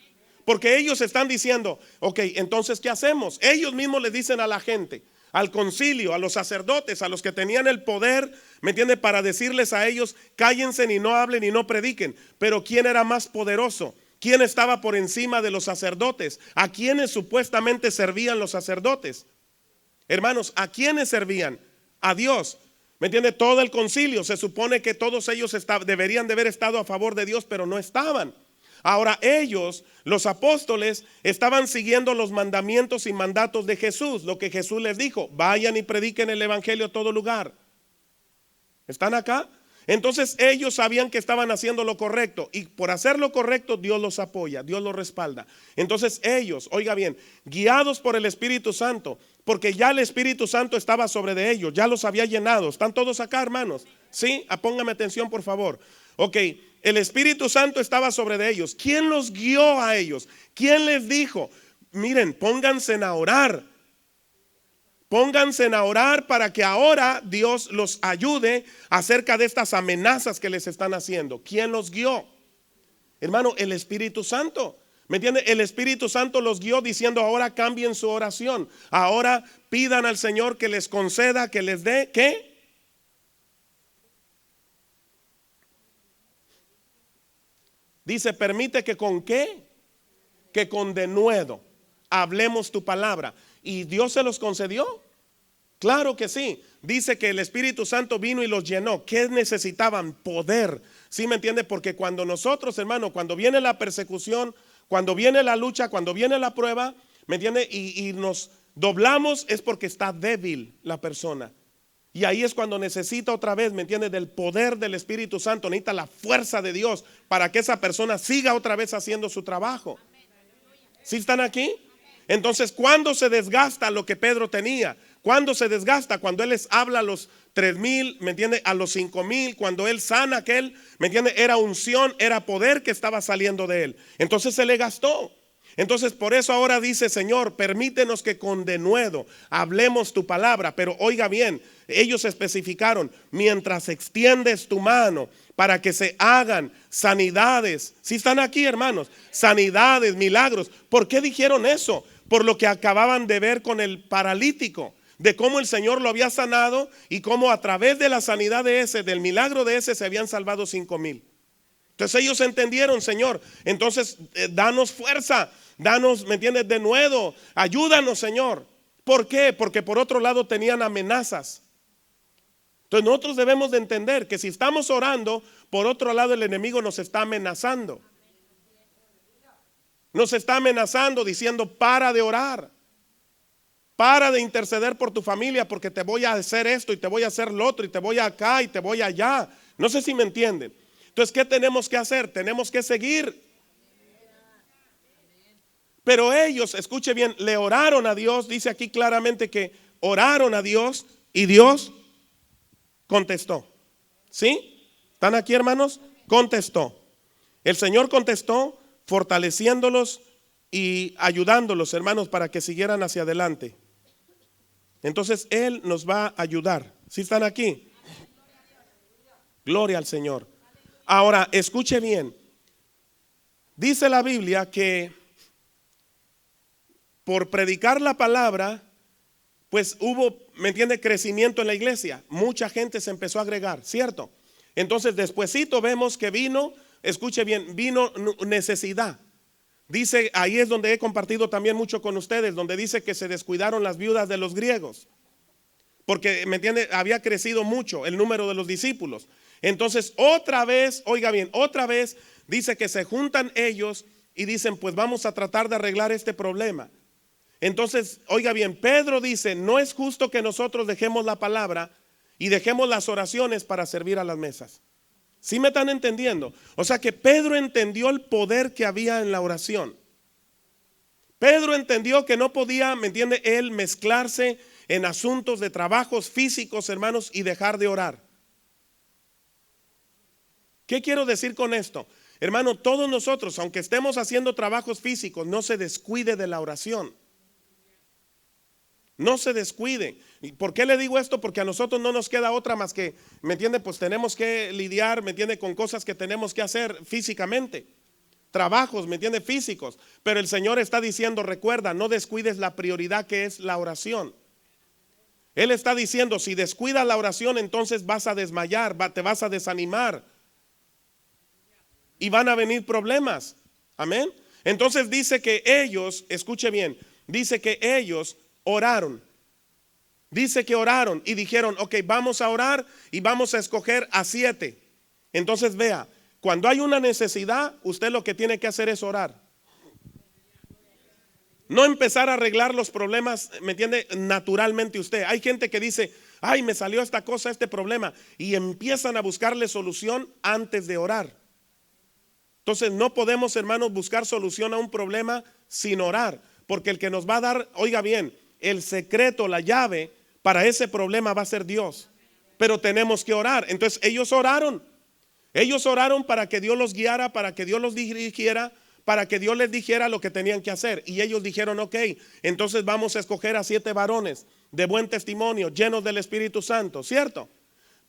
A: Porque ellos están diciendo, ok, entonces ¿qué hacemos? Ellos mismos le dicen a la gente, al concilio, a los sacerdotes, a los que tenían el poder, ¿me entiende? Para decirles a ellos, cállense y no hablen y no prediquen. Pero ¿quién era más poderoso? ¿Quién estaba por encima de los sacerdotes? ¿A quiénes supuestamente servían los sacerdotes? Hermanos, ¿a quiénes servían? A Dios. ¿Me entiende? Todo el concilio, se supone que todos ellos deberían de haber estado a favor de Dios, pero no estaban. Ahora ellos, los apóstoles, estaban siguiendo los mandamientos y mandatos de Jesús, lo que Jesús les dijo, vayan y prediquen el evangelio a todo lugar. ¿Están acá? Entonces ellos sabían que estaban haciendo lo correcto y por hacer lo correcto Dios los apoya, Dios los respalda. Entonces ellos, oiga bien, guiados por el Espíritu Santo, porque ya el Espíritu Santo estaba sobre de ellos, ya los había llenado. ¿Están todos acá, hermanos? Sí, póngame atención por favor. Ok, el Espíritu Santo estaba sobre de ellos. ¿Quién los guió a ellos? ¿Quién les dijo? Miren, pónganse a orar. Pónganse a orar para que ahora Dios los ayude acerca de estas amenazas que les están haciendo. ¿Quién los guió? Hermano, el Espíritu Santo. ¿Me entiende? El Espíritu Santo los guió diciendo: ahora cambien su oración. Ahora pidan al Señor que les conceda, que les dé, ¿qué? Dice, permite que con ¿qué? Que con denuedo hablemos tu palabra. ¿Y Dios se los concedió? Claro que sí. Dice que el Espíritu Santo vino y los llenó. ¿Qué necesitaban? Poder. ¿Sí me entiende? Porque cuando nosotros, hermano, cuando viene la persecución, cuando viene la lucha, cuando viene la prueba, ¿me entiende? Y nos doblamos, es porque está débil la persona. Y ahí es cuando necesita otra vez, ¿me entiende? Del poder del Espíritu Santo. Necesita la fuerza de Dios para que esa persona siga otra vez haciendo su trabajo. ¿Sí están aquí? Entonces, ¿cuándo se desgasta lo que Pedro tenía? ¿Cuándo se desgasta? Cuando él les habla a los 3,000, ¿me entiende? A los 5,000, cuando él sana aquel, ¿me entiende? Era unción, era poder que estaba saliendo de él. Entonces se le gastó. Entonces por eso ahora dice: Señor, permítenos que con denuedo hablemos tu palabra. Pero oiga bien, ellos especificaron: mientras extiendes tu mano para que se hagan sanidades. Si están aquí, hermanos, sanidades, milagros. ¿Por qué dijeron eso? Por lo que acababan de ver con el paralítico, de cómo el Señor lo había sanado y cómo a través de la sanidad de ese, del milagro de ese, se habían salvado 5,000. Entonces ellos entendieron: Señor, entonces danos fuerza, danos, ¿me entiendes? Denuedo, ayúdanos, Señor. ¿Por qué? Porque por otro lado tenían amenazas. Entonces nosotros debemos de entender que si estamos orando, por otro lado el enemigo nos está amenazando. Nos está amenazando diciendo: para de orar, para de interceder por tu familia, porque te voy a hacer esto y te voy a hacer lo otro y te voy acá y te voy allá. No sé si me entienden. Entonces, ¿qué tenemos que hacer? Tenemos que seguir. Pero ellos, escuche bien, le oraron a Dios. Dice aquí claramente que oraron a Dios y Dios contestó. ¿Sí? ¿Están aquí, hermanos? Contestó. El Señor contestó, fortaleciéndolos y ayudándolos, hermanos, para que siguieran hacia adelante. Entonces Él nos va a ayudar. ¿Sí están aquí? Gloria al Señor. Ahora, escuche bien. Dice la Biblia que por predicar la palabra, pues hubo, ¿me entiende?, crecimiento en la iglesia. Mucha gente se empezó a agregar, ¿cierto? Entonces despuesito vemos que vino, escuche bien, vino necesidad. Dice, ahí es donde he compartido también mucho con ustedes, donde dice que se descuidaron las viudas de los griegos. Porque, ¿me entiende?, había crecido mucho el número de los discípulos. Entonces otra vez, oiga bien, otra vez dice que se juntan ellos y dicen: pues vamos a tratar de arreglar este problema. Entonces, oiga bien, Pedro dice: no es justo que nosotros dejemos la palabra y dejemos las oraciones para servir a las mesas. ¿Sí me están entendiendo? O sea que Pedro entendió el poder que había en la oración. Pedro entendió que no podía, ¿me entiende?, él mezclarse en asuntos de trabajos físicos, hermanos, y dejar de orar. ¿Qué quiero decir con esto? Hermano, todos nosotros, aunque estemos haciendo trabajos físicos, no se descuide de la oración. No se descuide. ¿Por qué le digo esto? Porque a nosotros no nos queda otra más que, ¿me entiende?, pues tenemos que lidiar, ¿me entiende?, con cosas que tenemos que hacer físicamente. Trabajos, ¿me entiende?, físicos. Pero el Señor está diciendo: recuerda, no descuides la prioridad que es la oración. Él está diciendo: si descuidas la oración, entonces vas a desmayar, te vas a desanimar y van a venir problemas. Amén. Entonces dice que ellos, escuche bien, dice que ellos oraron. Dice que oraron y dijeron: ok, vamos a orar y vamos a escoger a 7. Entonces vea, cuando hay una necesidad, usted lo que tiene que hacer es orar. No empezar a arreglar los problemas, ¿me entiende?, naturalmente usted. Hay gente que dice: ay, me salió esta cosa, este problema, y empiezan a buscarle solución antes de orar. Entonces no podemos, hermanos, buscar solución a un problema sin orar, porque el que nos va a dar, oiga bien, el secreto, la llave para ese problema va a ser Dios. Pero tenemos que orar. Entonces ellos oraron para que Dios los guiara, para que Dios los dirigiera, para que Dios les dijera lo que tenían que hacer. Y ellos dijeron: ok, entonces vamos a escoger a 7 varones. de buen testimonio, llenos del Espíritu Santo, ¿cierto?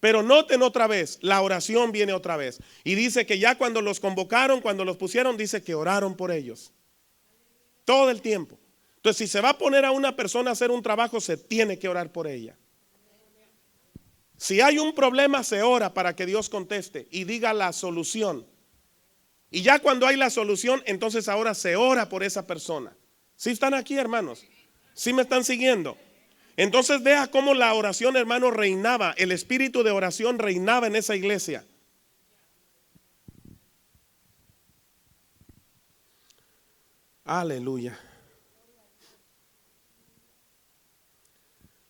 A: Pero noten otra vez, la oración viene otra vez. Y dice que ya cuando los convocaron, cuando los pusieron, dice que oraron por ellos. Todo el tiempo. Entonces, si se va a poner a una persona a hacer un trabajo, se tiene que orar por ella. Si hay un problema, se ora para que Dios conteste y diga la solución. Y ya cuando hay la solución, entonces ahora se ora por esa persona. ¿Sí están aquí, hermanos? ¿Sí me están siguiendo? Entonces vea cómo la oración, hermano, reinaba. El espíritu de oración reinaba en esa iglesia. Aleluya.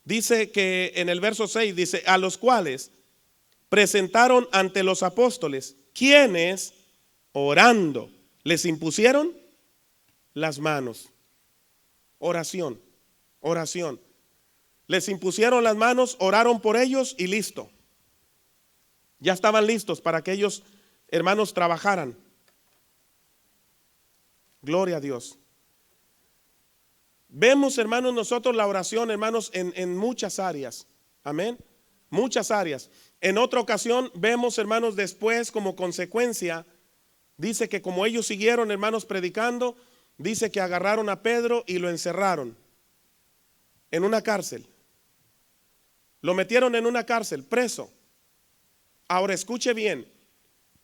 A: Dice que en el verso 6 dice, a los cuales presentaron ante los apóstoles, quienes orando les impusieron las manos. Oración, oración. Les impusieron las manos, oraron por ellos y listo. Ya estaban listos para que ellos, hermanos, trabajaran. Gloria a Dios. Vemos, hermanos, nosotros la oración, hermanos, en muchas áreas. Amén. Muchas áreas. En otra ocasión vemos, hermanos, después como consecuencia, dice que como ellos siguieron, hermanos, predicando, dice que agarraron a Pedro y lo encerraron en una cárcel. Lo metieron en una cárcel, preso. Ahora escuche bien.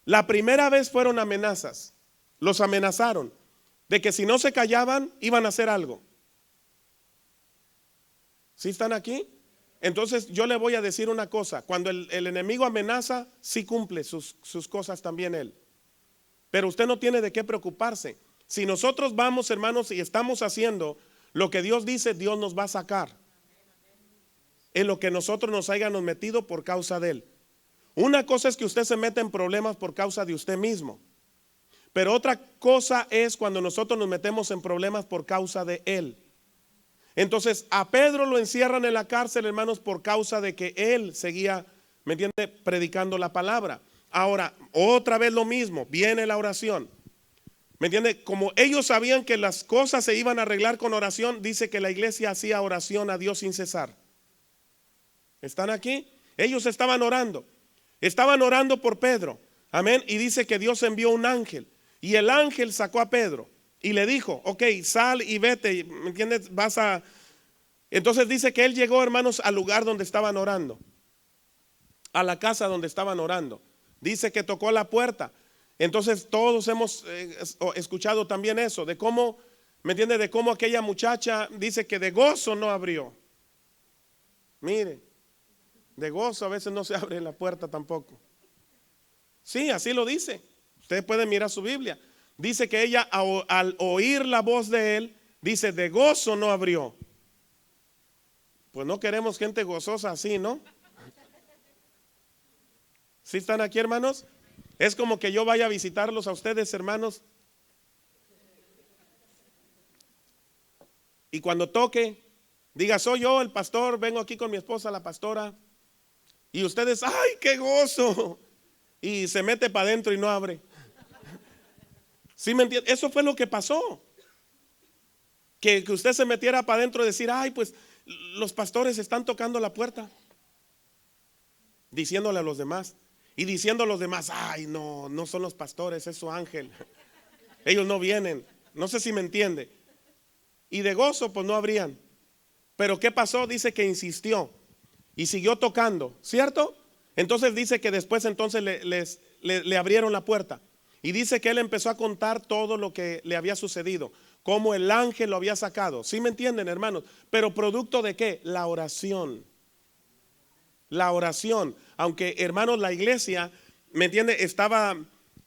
A: La primera vez fueron amenazas. Los amenazaron de que si no se callaban iban a hacer algo. ¿Sí están aquí? Entonces yo le voy a decir una cosa. Cuando el enemigo amenaza, sí cumple sus cosas también él. Pero usted no tiene de qué preocuparse. Si nosotros vamos, hermanos, y estamos haciendo lo que Dios dice, Dios nos va a sacar en lo que nosotros nos hayamos metido por causa de él. Una cosa es que usted se mete en problemas por causa de usted mismo, pero otra cosa es cuando nosotros nos metemos en problemas por causa de él. Entonces a Pedro lo encierran en la cárcel, hermanos, por causa de que él seguía, ¿me entiende?, predicando la palabra. Ahora, otra vez lo mismo, viene la oración. ¿Me entiende? Como ellos sabían que las cosas se iban a arreglar con oración, dice que la iglesia hacía oración a Dios sin cesar. ¿Están aquí? Ellos estaban orando por Pedro, amén, y dice que Dios envió un ángel, y el ángel sacó a Pedro y le dijo, ok, sal y vete, ¿me entiendes? Entonces dice que él llegó, hermanos, al lugar donde estaban orando, a la casa donde estaban orando. Dice que tocó la puerta. Entonces todos hemos escuchado también eso, de cómo, ¿me entiende?, de cómo aquella muchacha dice que de gozo no abrió. Mire, de gozo a veces no se abre la puerta tampoco. Sí, así lo dice. Ustedes pueden mirar su Biblia. Dice que ella al oír la voz de él, dice, de gozo no abrió. Pues no queremos gente gozosa así, ¿no? ¿Sí están aquí, hermanos? Es como que yo vaya a visitarlos a ustedes, hermanos, y cuando toque, diga, soy yo el pastor, vengo aquí con mi esposa, la pastora, y ustedes, ¡ay, qué gozo! Y se mete para adentro y no abre. ¿Sí me entiende? Eso fue lo que pasó. Que usted se metiera para adentro y decir, ay, pues los pastores están tocando la puerta, diciéndole a los demás. Y diciendo a los demás, ay, no son los pastores, es su ángel. Ellos no vienen. No sé si me entiende. Y de gozo, pues no abrían. Pero ¿qué pasó? Dice que insistió y siguió tocando, ¿cierto? Entonces dice que después entonces le abrieron la puerta. Y dice que él empezó a contar todo lo que le había sucedido, cómo el ángel lo había sacado. ¿Sí me entienden, hermanos? Pero producto de ¿qué? La oración. La oración. Aunque, hermanos, la iglesia, ¿me entiende?,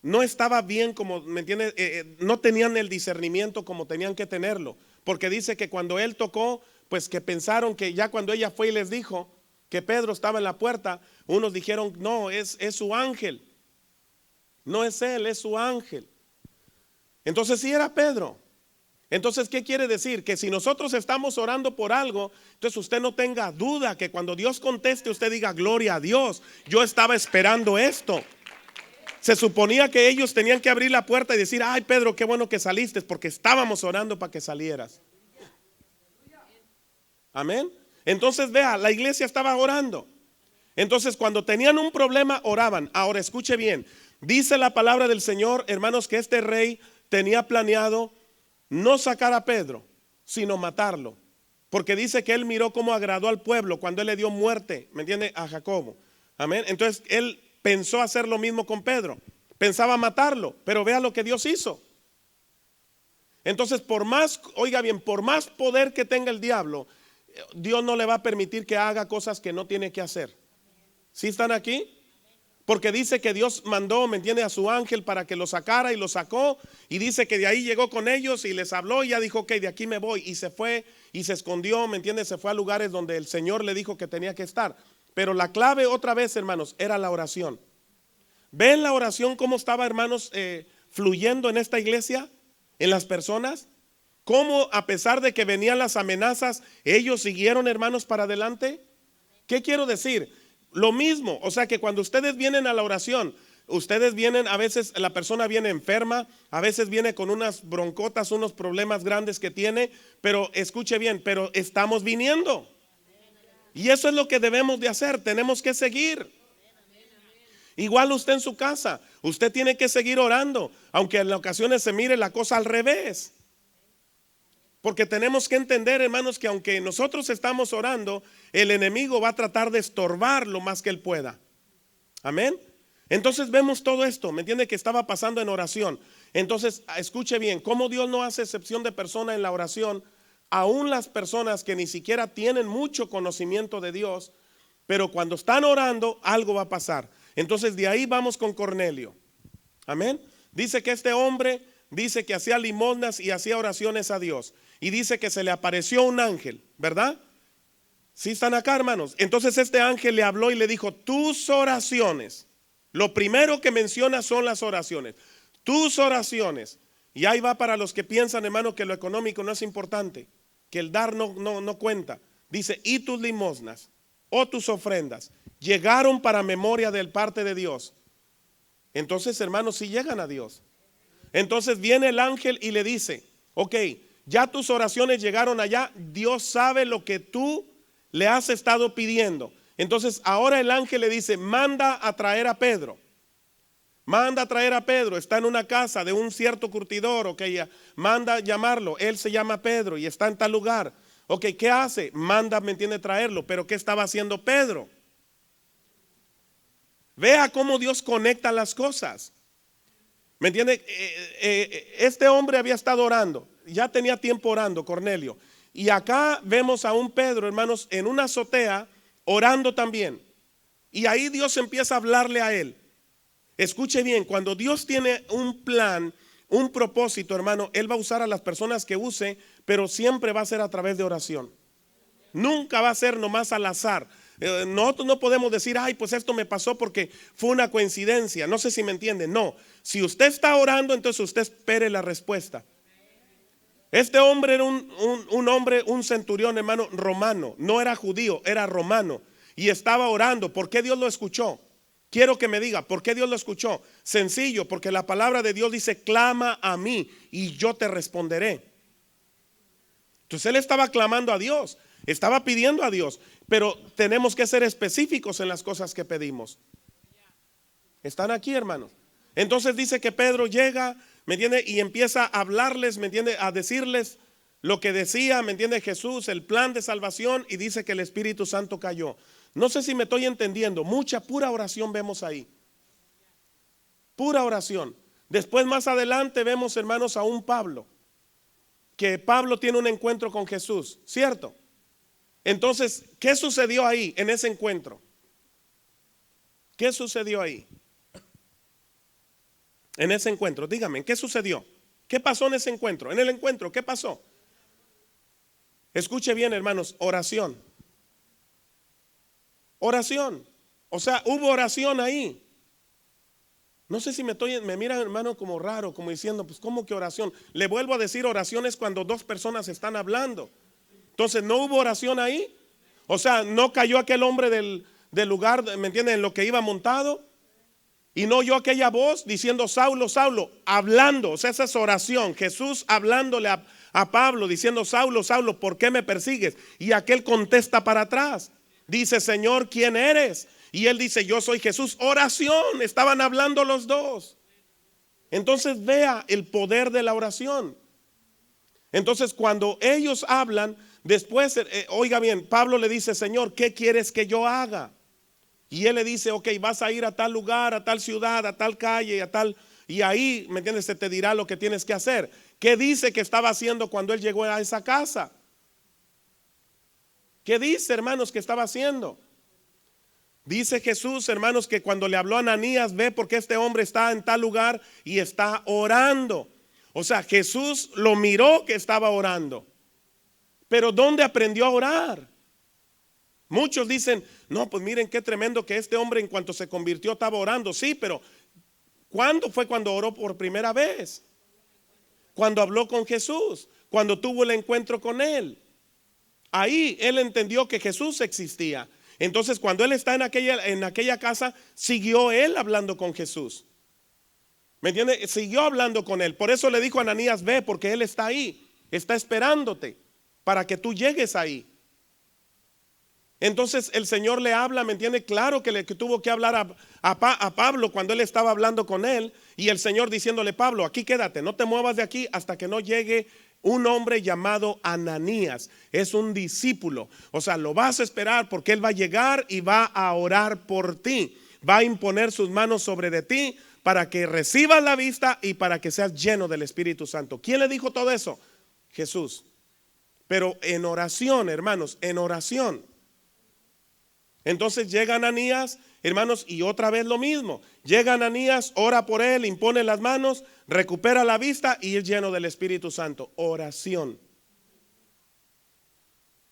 A: no estaba bien, como, ¿me entiende?, no tenían el discernimiento como tenían que tenerlo. Porque dice que cuando él tocó, pues que pensaron que ya cuando ella fue y les dijo que Pedro estaba en la puerta, unos dijeron, no, es su ángel. No es él, es su ángel. Entonces sí era Pedro. Entonces, ¿qué quiere decir? Que si nosotros estamos orando por algo, entonces usted no tenga duda que cuando Dios conteste, usted diga, gloria a Dios, yo estaba esperando esto. Se suponía que ellos tenían que abrir la puerta y decir, ay, Pedro, qué bueno que saliste, porque estábamos orando para que salieras. Amén. Entonces vea, la iglesia estaba orando. Entonces cuando tenían un problema oraban. Ahora escuche bien, dice la palabra del Señor, hermanos, que este rey tenía planeado no sacar a Pedro, sino matarlo. Porque dice que él miró cómo agradó al pueblo cuando él le dio muerte, ¿me entiende? A Jacobo. Amén. Entonces él pensó hacer lo mismo con Pedro. Pensaba matarlo, pero vea lo que Dios hizo. Entonces por más, oiga bien, por más poder que tenga el diablo, Dios no le va a permitir que haga cosas que no tiene que hacer. ¿Sí están aquí? Porque dice que Dios mandó, ¿me entiende?, a su ángel para que lo sacara y lo sacó. Y dice que de ahí llegó con ellos y les habló y ya dijo, ok, de aquí me voy. Y se fue y se escondió, ¿me entiende? Se fue a lugares donde el Señor le dijo que tenía que estar. Pero la clave otra vez, hermanos, era la oración. ¿Ven la oración cómo estaba, hermanos, fluyendo en esta iglesia? En las personas. Cómo a pesar de que venían las amenazas, ellos siguieron, hermanos, para adelante. ¿Qué quiero decir? Lo mismo, o sea que cuando ustedes vienen a la oración, ustedes vienen, a veces la persona viene enferma, a veces viene con unas broncotas, unos problemas grandes que tiene, pero escuche bien, pero estamos viniendo. Y eso es lo que debemos de hacer, tenemos que seguir. Igual usted en su casa, usted tiene que seguir orando, aunque en ocasiones se mire la cosa al revés. Porque tenemos que entender, hermanos, que aunque nosotros estamos orando, el enemigo va a tratar de estorbar lo más que él pueda. Amén. Entonces vemos todo esto, ¿me entiende? Que estaba pasando en oración. Entonces escuche bien, cómo Dios no hace excepción de persona en la oración. Aún las personas que ni siquiera tienen mucho conocimiento de Dios, pero cuando están orando algo va a pasar. Entonces de ahí vamos con Cornelio. Amén. Dice que este hombre, dice que hacía limosnas y hacía oraciones a Dios. Y dice que se le apareció un ángel, ¿verdad? ¿Sí están acá, hermanos? Entonces este ángel le habló y le dijo, tus oraciones. Lo primero que menciona son las oraciones. Tus oraciones. Y ahí va para los que piensan, hermano, que lo económico no es importante, que el dar no cuenta. Dice, y tus limosnas o tus ofrendas llegaron para memoria del parte de Dios. Entonces, hermanos, si llegan a Dios. Entonces viene el ángel y le dice, ok, ya tus oraciones llegaron allá, Dios sabe lo que tú le has estado pidiendo. Entonces ahora el ángel le dice, manda a traer a Pedro. Manda a traer a Pedro, está en una casa de un cierto curtidor, ok, manda a llamarlo, él se llama Pedro y está en tal lugar. Ok, ¿qué hace? Manda, ¿me entiende? Traerlo, pero ¿qué estaba haciendo Pedro? Vea cómo Dios conecta las cosas. ¿Me entiende? Este hombre había estado orando, ya tenía tiempo orando, Cornelio. Y acá vemos a un Pedro, hermanos, en una azotea orando también. Y ahí Dios empieza a hablarle a él. Escuche bien, cuando Dios tiene un plan, un propósito, hermano, Él va a usar a las personas que use, pero siempre va a ser a través de oración. Nunca va a ser nomás al azar. Nosotros no podemos decir, ay, pues esto me pasó porque fue una coincidencia. No sé si me entienden. No, si usted está orando, entonces usted espere la respuesta. Este hombre era un hombre, un centurión, hermano, romano. No era judío, era romano. Y estaba orando. ¿Por qué Dios lo escuchó? Quiero que me diga, ¿por qué Dios lo escuchó? Sencillo, porque la palabra de Dios dice, clama a mí y yo te responderé. Entonces él estaba clamando a Dios, estaba pidiendo a Dios, pero tenemos que ser específicos en las cosas que pedimos. ¿Están aquí, hermanos? Entonces dice que Pedro llega, ¿me entiende? Y empieza a hablarles, ¿me entiende? A decirles lo que decía, ¿me entiende? Jesús, el plan de salvación, y dice que el Espíritu Santo cayó. No sé si me estoy entendiendo, mucha pura oración vemos ahí. Pura oración. Después más adelante vemos, hermanos, a un Pablo, que Pablo tiene un encuentro con Jesús, ¿cierto? Entonces, ¿qué sucedió ahí en ese encuentro? ¿Qué sucedió ahí? En ese encuentro, dígame, ¿qué sucedió? ¿Qué pasó en ese encuentro? En el encuentro, ¿qué pasó? Escuche bien, hermanos, oración. Oración. O sea, hubo oración ahí. No sé si me miran, hermano, como raro, como diciendo, pues ¿cómo que oración? Le vuelvo a decir, oración es cuando dos personas están hablando. Entonces, ¿no hubo oración ahí? O sea, ¿no cayó aquel hombre del lugar, ¿me entienden? En lo que iba montado. Y no oyó aquella voz diciendo, Saulo, Saulo, hablando. O sea, esa es oración. Jesús hablándole a Pablo diciendo: Saulo, Saulo, ¿por qué me persigues? Y aquel contesta para atrás, dice: Señor, ¿quién eres? Y él dice: yo soy Jesús. Oración, estaban hablando los dos. Entonces vea el poder de la oración. Entonces cuando ellos hablan, después, oiga bien, Pablo le dice: Señor, ¿qué quieres que yo haga? Y él le dice: ok, vas a ir a tal lugar, a tal ciudad, a tal calle, a tal, y ahí, ¿me entiendes?, se te dirá lo que tienes que hacer. ¿Qué dice que estaba haciendo cuando él llegó a esa casa? ¿Qué dice, hermanos, que estaba haciendo? Dice Jesús, hermanos, que cuando le habló a Ananías: ve porque este hombre está en tal lugar y está orando. O sea, Jesús lo miró que estaba orando. Pero ¿dónde aprendió a orar? Muchos dicen: no, pues miren qué tremendo que este hombre en cuanto se convirtió estaba orando. Sí, pero ¿cuándo fue cuando oró por primera vez? Cuando habló con Jesús, cuando tuvo el encuentro con él. Ahí él entendió que Jesús existía. Entonces cuando él está en aquella casa, siguió él hablando con Jesús. ¿Me entiende? Siguió hablando con él. Por eso le dijo a Ananías: ve porque él está ahí, está esperándote para que tú llegues ahí. Entonces el Señor le habla, ¿me entiende? Claro que tuvo que hablar a Pablo cuando él estaba hablando con él. Y el Señor diciéndole: Pablo, aquí quédate, no te muevas de aquí hasta que no llegue un hombre llamado Ananías. Es un discípulo. O sea, lo vas a esperar porque él va a llegar y va a orar por ti. Va a imponer sus manos sobre de ti para que recibas la vista y para que seas lleno del Espíritu Santo. ¿Quién le dijo todo eso? Jesús. Pero en oración, hermanos, en oración. Entonces llega Ananías, hermanos, y otra vez lo mismo. Llega Ananías, ora por él, impone las manos, recupera la vista y es lleno del Espíritu Santo. Oración.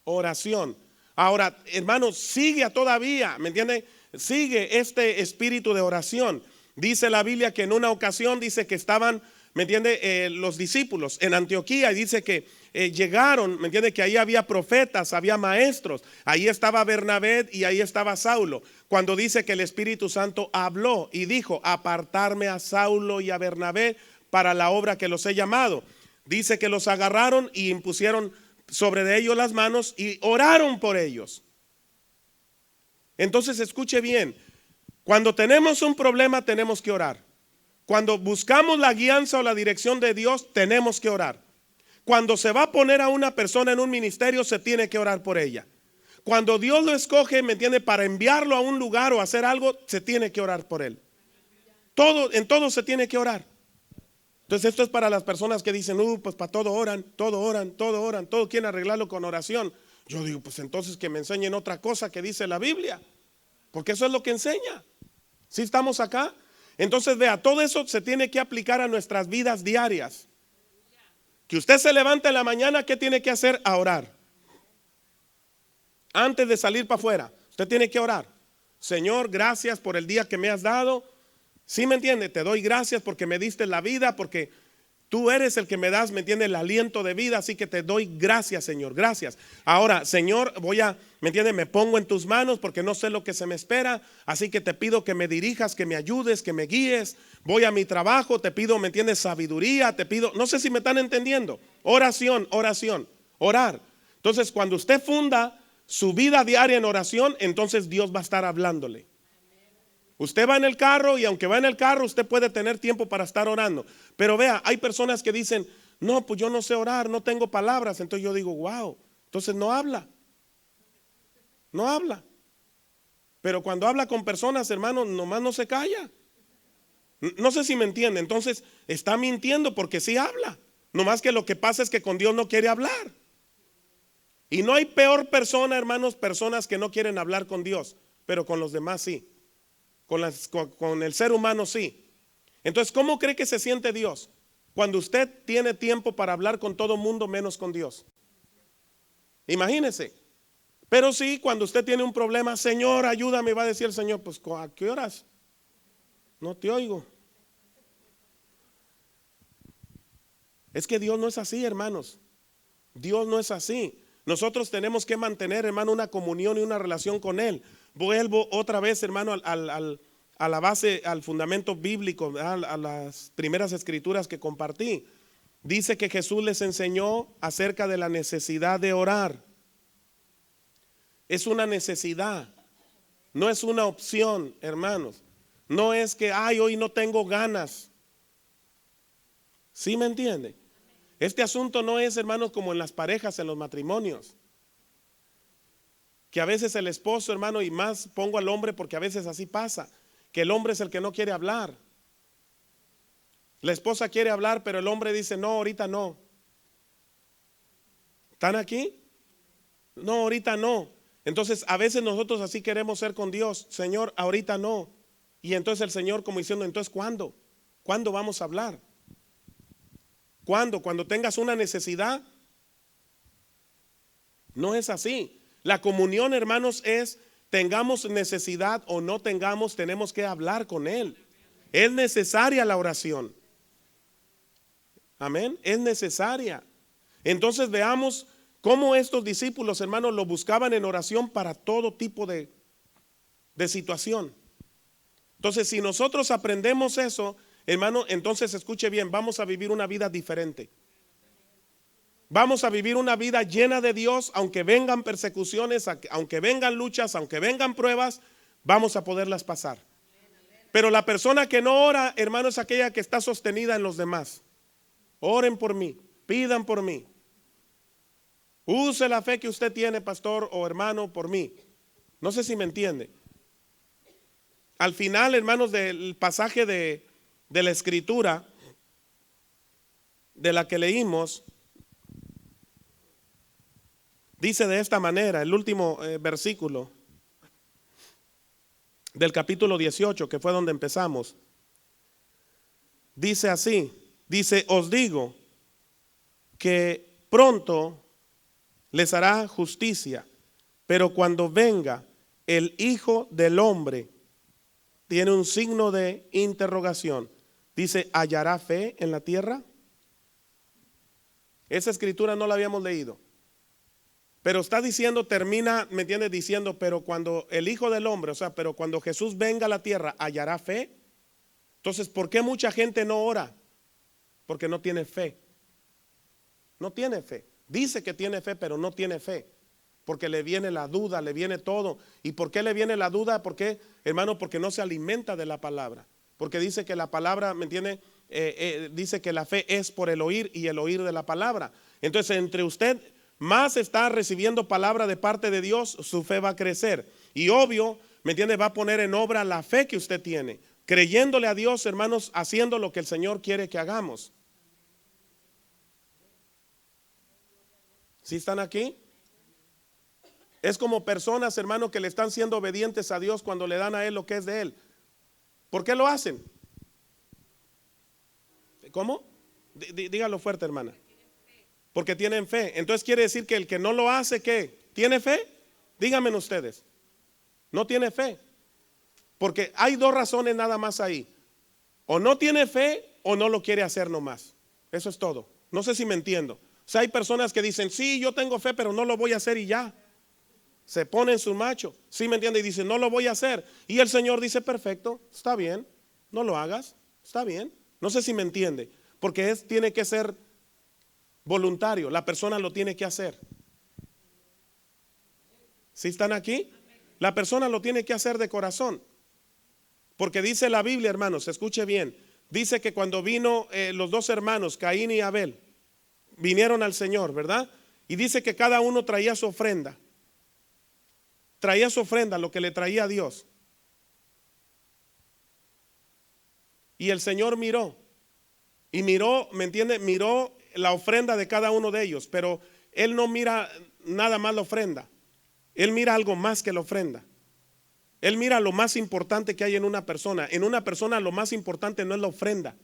A: Oración. Ahora, hermanos, sigue todavía, ¿me entiende? Sigue este espíritu de oración. Dice la Biblia que en una ocasión dice que estaban, ¿me entiende?, los discípulos en Antioquía, y dice que llegaron, ¿me entiende?, que ahí había profetas, había maestros. Ahí estaba Bernabé y ahí estaba Saulo. Cuando dice que el Espíritu Santo habló y dijo: apartarme a Saulo y a Bernabé para la obra que los he llamado. Dice que los agarraron y impusieron sobre de ellos las manos y oraron por ellos. Entonces escuche bien, cuando tenemos un problema tenemos que orar. Cuando buscamos la guianza o la dirección de Dios tenemos que orar. Cuando se va a poner a una persona en un ministerio se tiene que orar por ella. Cuando Dios lo escoge, ¿me entiende?, para enviarlo a un lugar o hacer algo, se tiene que orar por él. En todo se tiene que orar. Entonces esto es para las personas que dicen: pues para todo oran, todo quieren arreglarlo con oración. Yo digo: pues entonces que me enseñen otra cosa que dice la Biblia, porque eso es lo que enseña. ¿Sí estamos acá? Entonces vea, todo eso se tiene que aplicar a nuestras vidas diarias. Que usted se levante en la mañana, ¿qué tiene que hacer? A orar. Antes de salir para afuera, usted tiene que orar. Señor, gracias por el día que me has dado. ¿Sí me entiende? Te doy gracias porque me diste la vida, porque tú eres el que me das, ¿me entiende?, el aliento de vida. Así que te doy gracias, Señor, gracias. Ahora, Señor, ¿me entiende?, me pongo en tus manos porque no sé lo que se me espera. Así que te pido que me dirijas, que me ayudes, que me guíes. Voy a mi trabajo, te pido, ¿me entiendes?, sabiduría, te pido, no sé si me están entendiendo. Oración, orar. Entonces cuando usted funda su vida diaria en oración, entonces Dios va a estar hablándole. Usted va en el carro y aunque va en el carro usted puede tener tiempo para estar orando. Pero vea, hay personas que dicen: no, pues yo no sé orar, no tengo palabras. Entonces yo digo: wow, entonces no habla. Pero cuando habla con personas, hermano, nomás no se calla. No sé si me entiende. Entonces está mintiendo porque sí habla. Nomás que lo que pasa es que con Dios no quiere hablar. Y no hay peor persona, hermanos, personas que no quieren hablar con Dios, pero con los demás sí. Con el ser humano sí. Entonces, ¿cómo cree que se siente Dios? Cuando usted tiene tiempo para hablar con todo mundo menos con Dios. Imagínese. Pero sí, cuando usted tiene un problema: Señor, ayúdame, va a decir el Señor: pues ¿a qué horas? No te oigo. Es que Dios no es así, hermanos. Dios no es así. Nosotros tenemos que mantener, hermano, una comunión y una relación con Él. Vuelvo otra vez, hermano, a la base, al fundamento bíblico, a las primeras escrituras que compartí. dice que Jesús les enseñó acerca de la necesidad de orar. Es una necesidad, no es una opción, hermanos. No es que, ay, hoy no tengo ganas. ¿Sí me entiende? Este asunto no es, hermanos, como en las parejas, en los matrimonios. Que a veces el esposo, hermano, y más pongo al hombre porque a veces así pasa, que el hombre es el que no quiere hablar. La esposa quiere hablar, pero el hombre dice, no, ahorita no. ¿Están aquí? No, ahorita no. Entonces a veces nosotros así queremos ser con Dios. Señor, ahorita no. Y entonces el Señor como diciendo, entonces ¿cuándo? ¿Cuándo vamos a hablar? ¿Cuándo? Cuando tengas una necesidad. No es así. La comunión, hermanos, es tengamos necesidad o no tengamos, tenemos que hablar con Él. Es necesaria la oración. Amén. Es necesaria. Entonces veamos cómo estos discípulos, hermanos, lo buscaban en oración para todo tipo de situación. Entonces, si nosotros aprendemos eso, hermano, entonces escuche bien, vamos a vivir una vida diferente. Vamos a vivir una vida llena de Dios, aunque vengan persecuciones, aunque vengan luchas, aunque vengan pruebas, vamos a poderlas pasar. Pero la persona que no ora, hermano, es aquella que está sostenida en los demás. Oren por mí, pidan por mí. Use la fe que usted tiene, pastor o hermano, por mí. No sé si me entiende. Al final, hermanos, del pasaje de la escritura, de la que leímos, dice de esta manera, el último versículo del capítulo 18, que fue donde empezamos. Dice así, dice, os digo que pronto les hará justicia, pero cuando venga el Hijo del Hombre, tiene un signo de interrogación. Dice, ¿hallará fe en la tierra? Esa escritura no la habíamos leído. Pero está diciendo, termina, ¿me entiendes? Diciendo, pero cuando el Hijo del Hombre, o sea, pero cuando Jesús venga a la tierra, ¿hallará fe? Entonces, ¿por qué mucha gente no ora? Porque no tiene fe. No tiene fe. Dice que tiene fe, pero no tiene fe. Porque le viene la duda, le viene todo. ¿Y por qué le viene la duda? ¿Por qué, hermano? Porque no se alimenta de la palabra. Porque dice que la palabra, ¿me entiende? Dice que la fe es por el oír y el oír de la palabra. Entonces, entre usted más está recibiendo palabra de parte de Dios, su fe va a crecer. Y obvio, ¿me entiende? Va a poner en obra la fe que usted tiene. Creyéndole a Dios, hermanos, haciendo lo que el Señor quiere que hagamos. ¿Sí están aquí? Es como personas, hermano, que le están siendo obedientes a Dios cuando le dan a Él lo que es de Él. ¿Por qué lo hacen? ¿Cómo? Dígalo fuerte, hermana. Porque tienen fe. Entonces quiere decir que el que no lo hace, ¿qué? ¿Tiene fe? Díganme ustedes. No tiene fe. Porque hay dos razones nada más ahí. O no tiene fe o no lo quiere hacer nomás. Eso es todo. No sé si me entiendo. O sea, hay personas que dicen, sí, yo tengo fe, pero no lo voy a hacer y ya. Se ponen su macho, ¿sí me entiende? Y dice, no lo voy a hacer. Y el Señor dice, perfecto, está bien, no lo hagas, está bien. No sé si me entiende, porque tiene que ser voluntario, la persona lo tiene que hacer. ¿Sí están aquí? La persona lo tiene que hacer de corazón. Porque dice la Biblia, hermanos, escuche bien, dice que cuando vino los dos hermanos, Caín y Abel, vinieron al Señor, ¿verdad? Y dice que cada uno traía su ofrenda. Traía su ofrenda, lo que le traía a Dios. Y el Señor miró. Y miró, ¿me entiende? Miró la ofrenda de cada uno de ellos. Pero Él no mira nada más la ofrenda. Él mira algo más que la ofrenda. Él mira lo más importante que hay en una persona. En una persona lo más importante no es la ofrenda.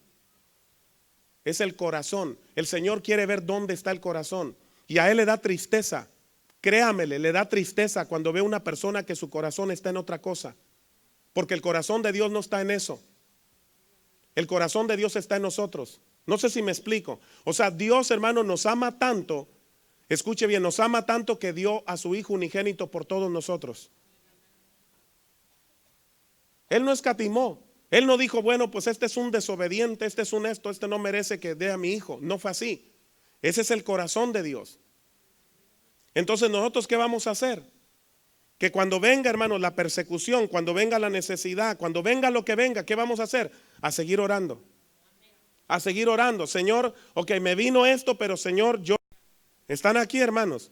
A: Es el corazón. El Señor quiere ver dónde está el corazón. Y a Él le da tristeza. Créamele, le da tristeza cuando ve una persona que su corazón está en otra cosa. Porque el corazón de Dios no está en eso. El corazón de Dios está en nosotros. No sé si me explico. O sea, Dios, hermano, nos ama tanto. Escuche bien, nos ama tanto que dio a su Hijo unigénito por todos nosotros. Él no escatimó. Él no dijo, bueno, pues este es un desobediente, este es un esto, este no merece que dé a mi hijo. No fue así. Ese es el corazón de Dios. Entonces nosotros, ¿qué vamos a hacer? Que cuando venga, hermanos, la persecución, cuando venga la necesidad, cuando venga lo que venga, ¿qué vamos a hacer? A seguir orando. A seguir orando. Señor, ok, me vino esto, pero Señor, yo... Están aquí, hermanos.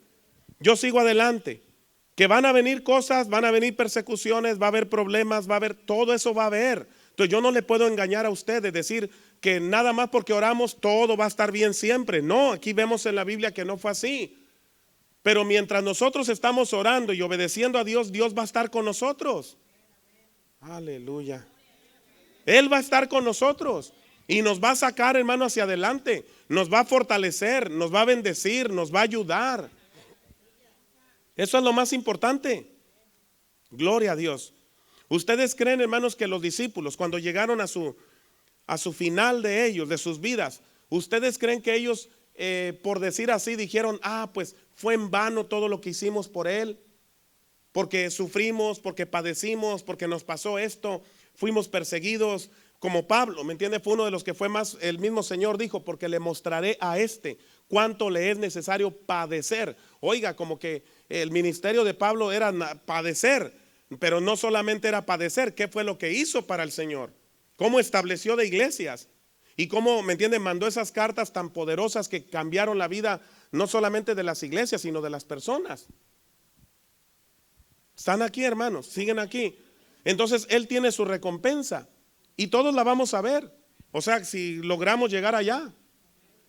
A: Yo sigo adelante. Que van a venir cosas, van a venir persecuciones, va a haber problemas, va a haber, todo eso va a haber. Entonces yo no le puedo engañar a ustedes, decir que nada más porque oramos todo va a estar bien siempre. No, aquí vemos en la Biblia que no fue así. Pero mientras nosotros estamos orando y obedeciendo a Dios, Dios va a estar con nosotros. Aleluya. Él va a estar con nosotros y nos va a sacar, hermano, hacia adelante. Nos va a fortalecer, nos va a bendecir, nos va a ayudar. Eso es lo más importante. Gloria a Dios. ¿Ustedes creen, hermanos, que los discípulos, cuando llegaron a su final de ellos, de sus vidas, ustedes creen que ellos, por decir así, dijeron, pues fue en vano todo lo que hicimos por él? Porque sufrimos, porque padecimos, porque nos pasó esto, fuimos perseguidos, como Pablo, ¿me entiende? Fue uno de los que fue más, el mismo Señor dijo, porque le mostraré a este cuánto le es necesario padecer. Oiga, como que el ministerio de Pablo era padecer, pero no solamente era padecer. ¿Qué fue lo que hizo para el Señor? ¿Cómo estableció de iglesias? Y cómo, ¿me entienden? Mandó esas cartas tan poderosas que cambiaron la vida no solamente de las iglesias, sino de las personas. Están aquí, hermanos, siguen aquí. Entonces Él tiene su recompensa y todos la vamos a ver. O sea, si logramos llegar allá,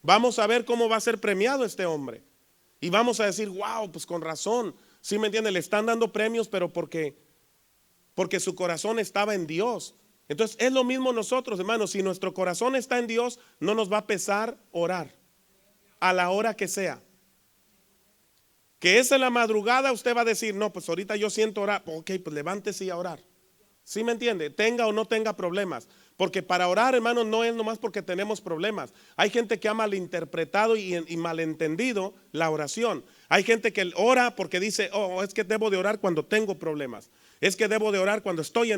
A: vamos a ver cómo va a ser premiado este hombre. Y vamos a decir, wow, pues con razón. ¿Sí me entiende? Le están dando premios, pero porque su corazón estaba en Dios. Entonces es lo mismo nosotros, hermanos. Si nuestro corazón está en Dios, no nos va a pesar orar a la hora que sea. Que es en la madrugada, usted va a decir, no, pues ahorita yo siento orar. Ok, pues levántese y a orar. ¿Sí me entiende? Tenga o no tenga problemas. Porque para orar, hermanos, no es nomás porque tenemos problemas. Hay gente que ha malinterpretado y malentendido la oración. Hay gente que ora porque dice, es que debo de orar cuando tengo problemas. Es que debo de orar cuando estoy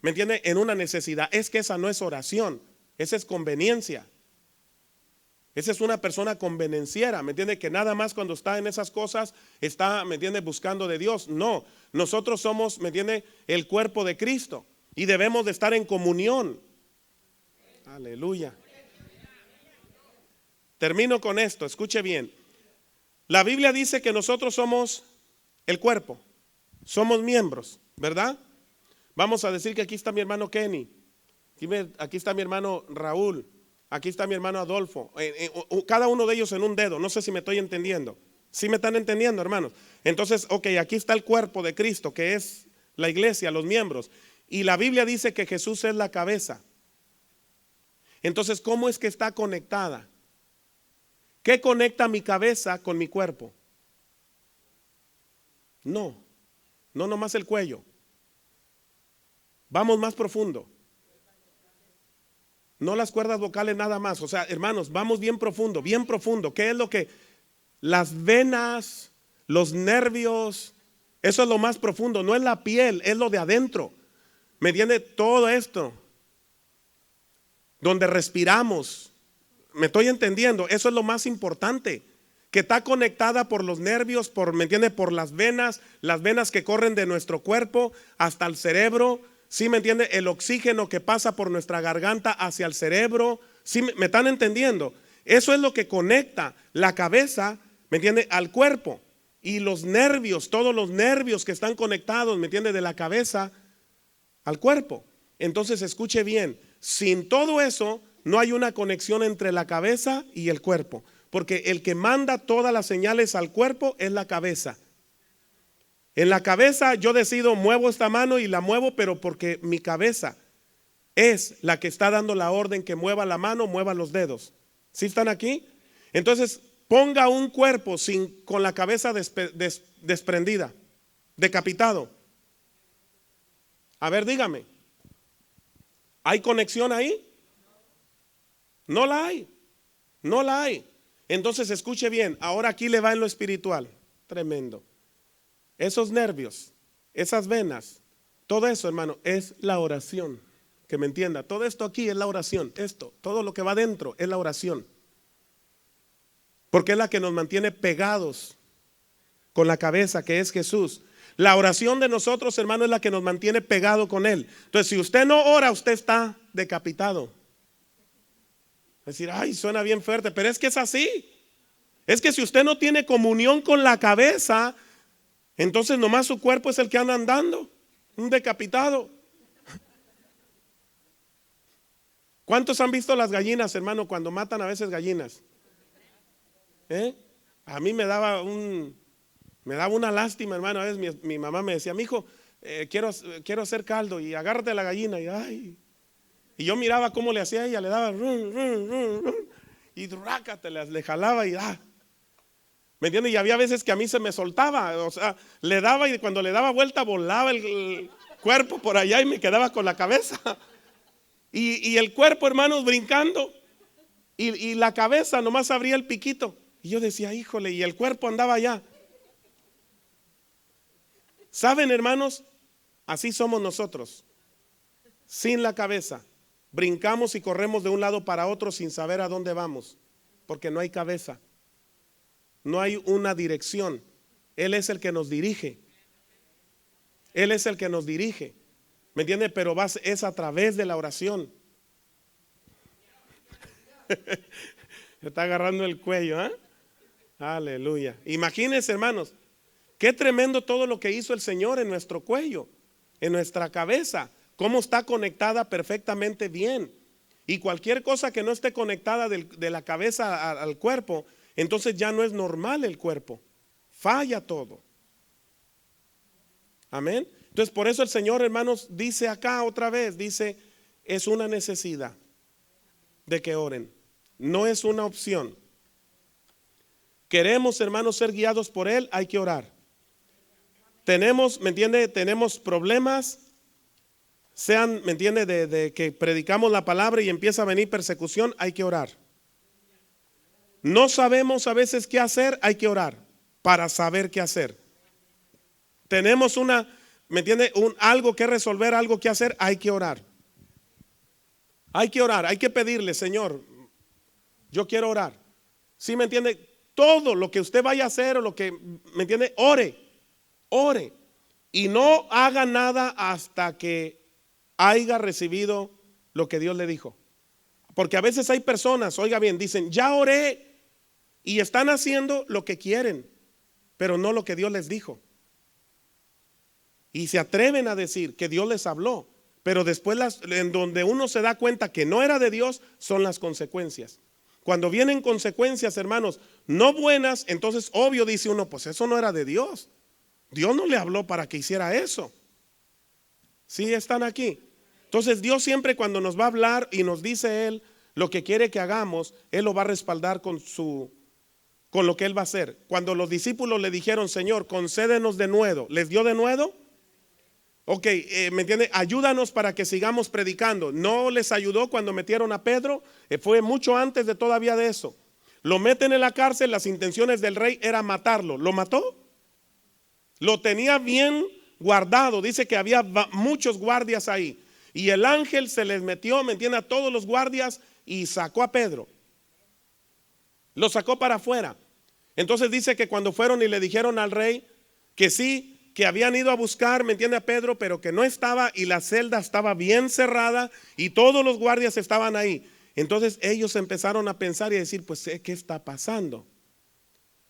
A: ¿me entiende? En una necesidad. Es que esa no es oración, esa es conveniencia. Esa es una persona convenenciera, ¿me entiende? Que nada más cuando está en esas cosas está, ¿me entiende? Buscando de Dios. No, nosotros somos, ¿me entiende? El cuerpo de Cristo y debemos de estar en comunión. Aleluya. Termino con esto, escuche bien. La Biblia dice que nosotros somos el cuerpo, somos miembros, ¿verdad? Vamos a decir que aquí está mi hermano Kenny, aquí está mi hermano Raúl, aquí está mi hermano Adolfo, cada uno de ellos en un dedo. No sé si me estoy entendiendo. ¿Sí me están entendiendo, hermanos? Entonces, ok, aquí está el cuerpo de Cristo, que es la iglesia, los miembros. Y la Biblia dice que Jesús es la cabeza. Entonces, ¿cómo es que está conectada? ¿Qué conecta mi cabeza con mi cuerpo? No nomás el cuello. Vamos más profundo. No las cuerdas vocales nada más. O sea, hermanos, vamos bien profundo, bien profundo. ¿Qué es lo que? Las venas, los nervios, eso es lo más profundo. No es la piel, es lo de adentro. ¿Me entiende? Todo esto, donde respiramos. ¿Me estoy entendiendo? Eso es lo más importante, que está conectada por los nervios, ¿me entiende? Por las venas que corren de nuestro cuerpo hasta el cerebro. ¿Sí me entiende? El oxígeno que pasa por nuestra garganta hacia el cerebro. ¿Sí me están entendiendo? Eso es lo que conecta la cabeza, ¿me entiende? Al cuerpo. Y los nervios, todos los nervios que están conectados, ¿me entiende? De la cabeza al cuerpo. Entonces escuche bien, sin todo eso no hay una conexión entre la cabeza y el cuerpo, porque el que manda todas las señales al cuerpo es la cabeza. En la cabeza yo decido, muevo esta mano y la muevo, pero porque mi cabeza es la que está dando la orden que mueva la mano, mueva los dedos. ¿Sí están aquí? Entonces ponga un cuerpo con la cabeza desprendida, decapitado. A ver, dígame, ¿hay conexión ahí? No la hay, no la hay. Entonces escuche bien, ahora aquí le va en lo espiritual. Tremendo. Esos nervios, esas venas, todo eso, hermano, es la oración. que me entienda. Todo esto aquí es la oración. Todo lo que va dentro es la oración. Porque es la que nos mantiene pegados con la cabeza, que es Jesús. La oración de nosotros, hermano, es la que nos mantiene pegado con Él. Entonces, si usted no ora, usted está decapitado. Es decir, ay, suena bien fuerte, pero es que es así. Es que si usted no tiene comunión con la cabeza, entonces nomás su cuerpo es el que anda andando, un decapitado. ¿Cuántos han visto las gallinas, hermano, cuando matan a veces gallinas? A mí me daba una lástima, hermano. A veces mi mamá me decía, mijo, quiero hacer caldo y agárrate la gallina. Y yo miraba cómo le hacía ella, le daba y rácatelas, le jalaba y ¿me entiendes? Y había veces que a mí se me soltaba, o sea, le daba y cuando le daba vuelta volaba el cuerpo por allá y me quedaba con la cabeza. Y el cuerpo, hermanos, brincando. Y la cabeza nomás abría el piquito. Y yo decía, híjole, y el cuerpo andaba allá. ¿Saben, hermanos? Así somos nosotros. Sin la cabeza. Brincamos y corremos de un lado para otro sin saber a dónde vamos. Porque no hay cabeza. No hay una dirección. Él es el que nos dirige. Él es el que nos dirige. ¿Me entiende? Pero es a través de la oración. Se está agarrando el cuello, ¿eh? Aleluya. Imagínense, hermanos, qué tremendo todo lo que hizo el Señor en nuestro cuello, en nuestra cabeza, cómo está conectada perfectamente bien. Y cualquier cosa que no esté conectada de la cabeza al cuerpo, entonces ya no es normal el cuerpo. Falla todo. Amén. Entonces por eso el Señor, hermanos, dice acá otra vez, dice, es una necesidad de que oren. No es una opción. Queremos, hermanos, ser guiados por Él, hay que orar. Tenemos, ¿me entiende? Tenemos problemas, sean, ¿me entiende? De que predicamos la palabra y empieza a venir persecución, hay que orar. No sabemos a veces qué hacer, hay que orar para saber qué hacer. Tenemos ¿me entiende? Algo que resolver, algo que hacer, hay que orar. Hay que orar, hay que pedirle, Señor, yo quiero orar. ¿Sí me entiende? Todo lo que usted vaya a hacer o lo que, ¿me entiende? Ore. Y no haga nada hasta que haya recibido lo que Dios le dijo. Porque a veces hay personas, oiga bien, dicen, ya oré y están haciendo lo que quieren, pero no lo que Dios les dijo. Y se atreven a decir que Dios les habló, pero después en donde uno se da cuenta que no era de Dios son las consecuencias. Cuando vienen consecuencias, hermanos, no buenas, entonces obvio dice uno, pues eso no era de Dios. Dios no le habló para que hiciera eso. ¿Sí están aquí? Entonces Dios siempre cuando nos va a hablar y nos dice Él lo que quiere que hagamos, Él lo va a respaldar con lo que Él va a hacer. Cuando los discípulos le dijeron, Señor, concédenos de nuevo, ¿les dio de nuevo? Ok, ¿me entiende? Ayúdanos para que sigamos predicando. No les ayudó cuando metieron a Pedro, fue mucho antes de todavía de eso. Lo meten en la cárcel, las intenciones del rey era matarlo. ¿Lo mató? Lo tenía bien guardado, dice que había muchos guardias ahí. Y el ángel se les metió, ¿me entiende? A todos los guardias y sacó a Pedro. Lo sacó para afuera. Entonces dice que cuando fueron y le dijeron al rey que sí, que habían ido a buscar, ¿me entiende? A Pedro, pero que no estaba y la celda estaba bien cerrada y todos los guardias estaban ahí. Entonces ellos empezaron a pensar y a decir, pues, ¿qué está pasando?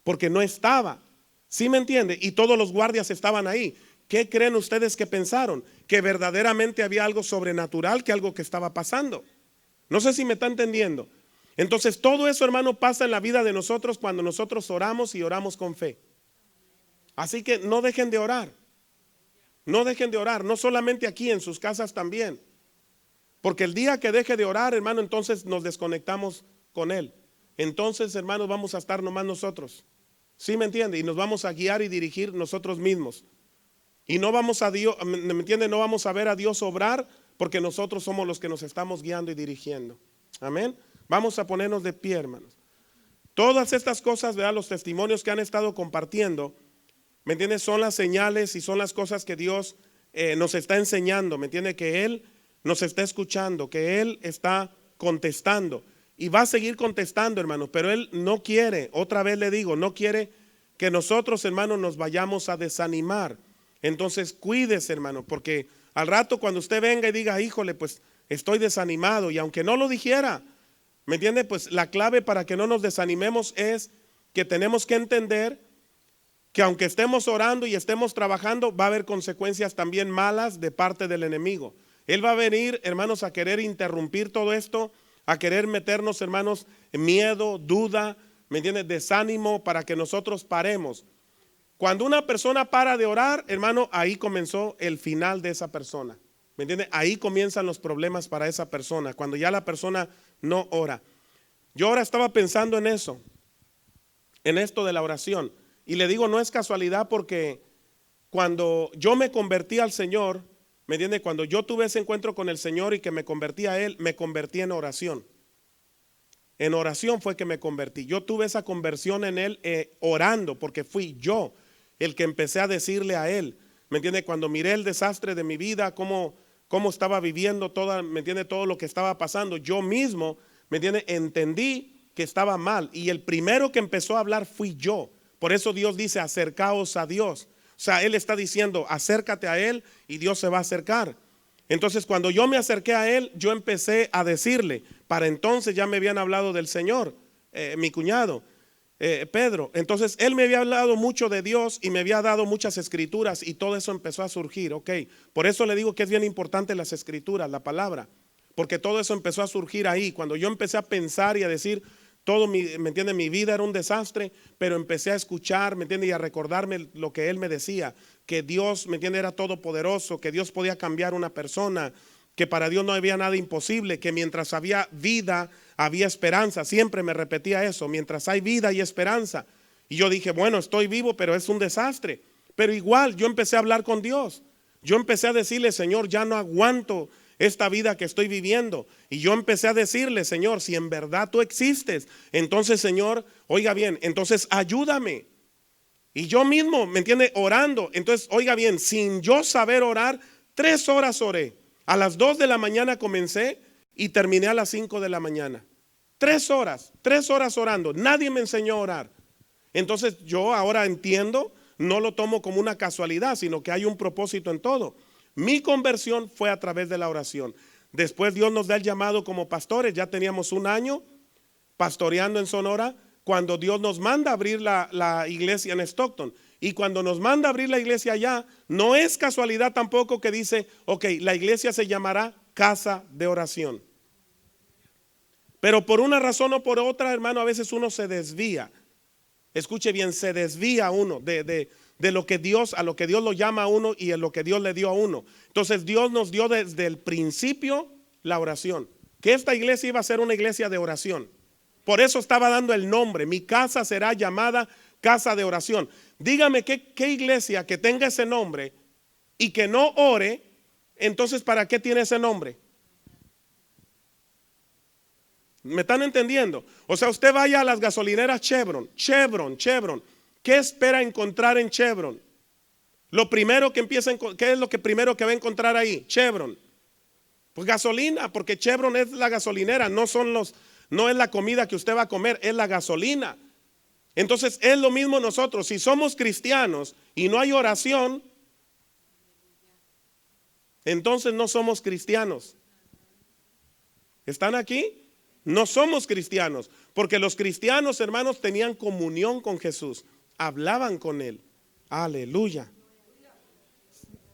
A: Porque no estaba, ¿sí me entiende? Y todos los guardias estaban ahí. ¿Qué creen ustedes que pensaron? Que verdaderamente había algo sobrenatural, que algo que estaba pasando. No sé si me está entendiendo. Entonces todo eso, hermano, pasa en la vida de nosotros cuando nosotros oramos y oramos con fe. Así que no dejen de orar. No dejen de orar, no solamente aquí, en sus casas también. Porque el día que deje de orar, hermano, entonces nos desconectamos con Él. Entonces, hermanos, vamos a estar nomás nosotros. ¿Sí me entiende? Y nos vamos a guiar y dirigir nosotros mismos. Y no vamos a Dios, ¿me entiende? No vamos a ver a Dios obrar porque nosotros somos los que nos estamos guiando y dirigiendo. Amén. Vamos a ponernos de pie, hermanos. Todas estas cosas, ¿verdad? Los testimonios que han estado compartiendo, ¿me entiendes? Son las señales y son las cosas que Dios nos está enseñando. ¿Me entiende? Que Él nos está escuchando, que Él está contestando y va a seguir contestando, hermanos, pero Él no quiere, otra vez le digo, no quiere que nosotros, hermanos, nos vayamos a desanimar. Entonces cuídese, hermano, porque al rato cuando usted venga y diga, híjole, pues estoy desanimado, y aunque no lo dijera, ¿me entiende? Pues la clave para que no nos desanimemos es que tenemos que entender que aunque estemos orando y estemos trabajando, va a haber consecuencias también malas de parte del enemigo. Él va a venir, hermanos, a querer interrumpir todo esto, a querer meternos, hermanos, en miedo, duda, ¿me entiendes? Desánimo, para que nosotros paremos. Cuando una persona para de orar, hermano, ahí comenzó el final de esa persona. ¿Me entiendes? Ahí comienzan los problemas para esa persona, cuando ya la persona no ora. Yo ahora estaba pensando en eso, en esto de la oración. Y le digo, no es casualidad, porque cuando yo me convertí al Señor, ¿me entiende? Cuando yo tuve ese encuentro con el Señor y que me convertí a Él, me convertí en oración. En oración fue que me convertí. Yo tuve esa conversión en Él orando, porque fui yo el que empecé a decirle a Él, ¿me entiende? Cuando miré el desastre de mi vida, cómo estaba viviendo toda, ¿me entiende? Todo lo que estaba pasando, yo mismo, ¿me entiende? Entendí que estaba mal, y el primero que empezó a hablar fui yo. Por eso Dios dice, acercaos a Dios. O sea, Él está diciendo, acércate a Él y Dios se va a acercar. Entonces, cuando yo me acerqué a Él, yo empecé a decirle, para entonces ya me habían hablado del Señor, mi cuñado, Pedro. Entonces, él me había hablado mucho de Dios y me había dado muchas escrituras, y todo eso empezó a surgir, ok. Por eso le digo que es bien importante las escrituras, la palabra, porque todo eso empezó a surgir ahí. Cuando yo empecé a pensar y a decir, todo ¿me entiende? Mi vida era un desastre, pero empecé a escuchar, ¿me entiende? Y a recordarme lo que Él me decía, que Dios, ¿me entiende? Era todopoderoso, que Dios podía cambiar una persona, que para Dios no había nada imposible, que mientras había vida, había esperanza. Siempre me repetía eso, mientras hay vida y esperanza. Y yo dije, bueno, estoy vivo, pero es un desastre. Pero igual yo empecé a hablar con Dios. Yo empecé a decirle, Señor, ya no aguanto esta vida que estoy viviendo. Y yo empecé a decirle, Señor, si en verdad tú existes, entonces, Señor, oiga bien, entonces ayúdame. Y yo mismo, ¿me entiende? Orando. Entonces, oiga bien, sin yo saber orar, 3 horas oré. A las 2 de la mañana comencé y terminé a las 5 de la mañana. 3 horas orando. Nadie me enseñó a orar. Entonces yo ahora entiendo, no lo tomo como una casualidad, sino que hay un propósito en todo. Mi conversión fue a través de la oración. Después Dios nos da el llamado como pastores. Ya teníamos 1 año pastoreando en Sonora, cuando Dios nos manda a abrir la iglesia en Stockton. Y cuando nos manda a abrir la iglesia allá, no es casualidad tampoco que dice, ok, la iglesia se llamará Casa de Oración. Pero por una razón o por otra, hermano, a veces uno se desvía. Escuche bien, se desvía uno de lo que Dios, a lo que Dios lo llama a uno y a lo que Dios le dio a uno. Entonces Dios nos dio desde el principio la oración, que esta iglesia iba a ser una iglesia de oración. Por eso estaba dando el nombre, mi casa será llamada Casa de Oración. Dígame qué iglesia que tenga ese nombre y que no ore, entonces ¿para qué tiene ese nombre? ¿Me están entendiendo? O sea, usted vaya a las gasolineras Chevron. ¿Qué espera encontrar en Chevron? Lo primero que empieza, ¿qué es lo que primero que va a encontrar ahí? Chevron. Pues gasolina, porque Chevron es la gasolinera, no es la comida que usted va a comer, es la gasolina. Entonces es lo mismo nosotros. Si somos cristianos y no hay oración, entonces no somos cristianos. ¿Están aquí? No somos cristianos, porque los cristianos, hermanos, tenían comunión con Jesús, hablaban con Él. Aleluya.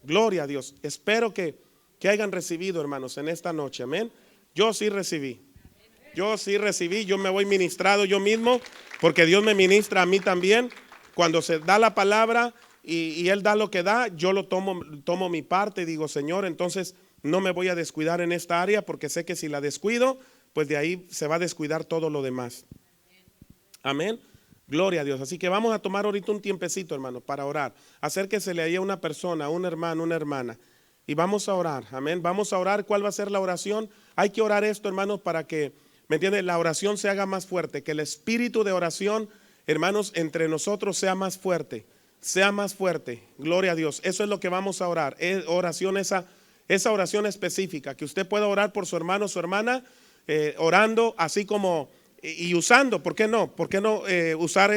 A: Gloria a Dios. Espero que hayan recibido, hermanos, en esta noche. Amén. Yo sí recibí. Yo me voy ministrado yo mismo, porque Dios me ministra a mí también. Cuando se da la palabra y Él da lo que da, yo lo tomo mi parte y digo, Señor, entonces no me voy a descuidar en esta área, porque sé que si la descuido, pues de ahí se va a descuidar todo lo demás. Amén. Gloria a Dios. Así que vamos a tomar ahorita un tiempecito, hermano, para orar. Acérquesele ahí a una persona, un hermano, una hermana, y vamos a orar. Amén. Vamos a orar. ¿Cuál va a ser la oración? Hay que orar esto, hermanos, para que, ¿me entiende? La oración se haga más fuerte, que el espíritu de oración, hermanos, entre nosotros sea más fuerte. Sea más fuerte. Gloria a Dios. Eso es lo que vamos a orar. Es oración esa esa oración específica, que usted pueda orar por su hermano o su hermana, orando así como, y usando, ¿por qué no? ¿Por qué no usar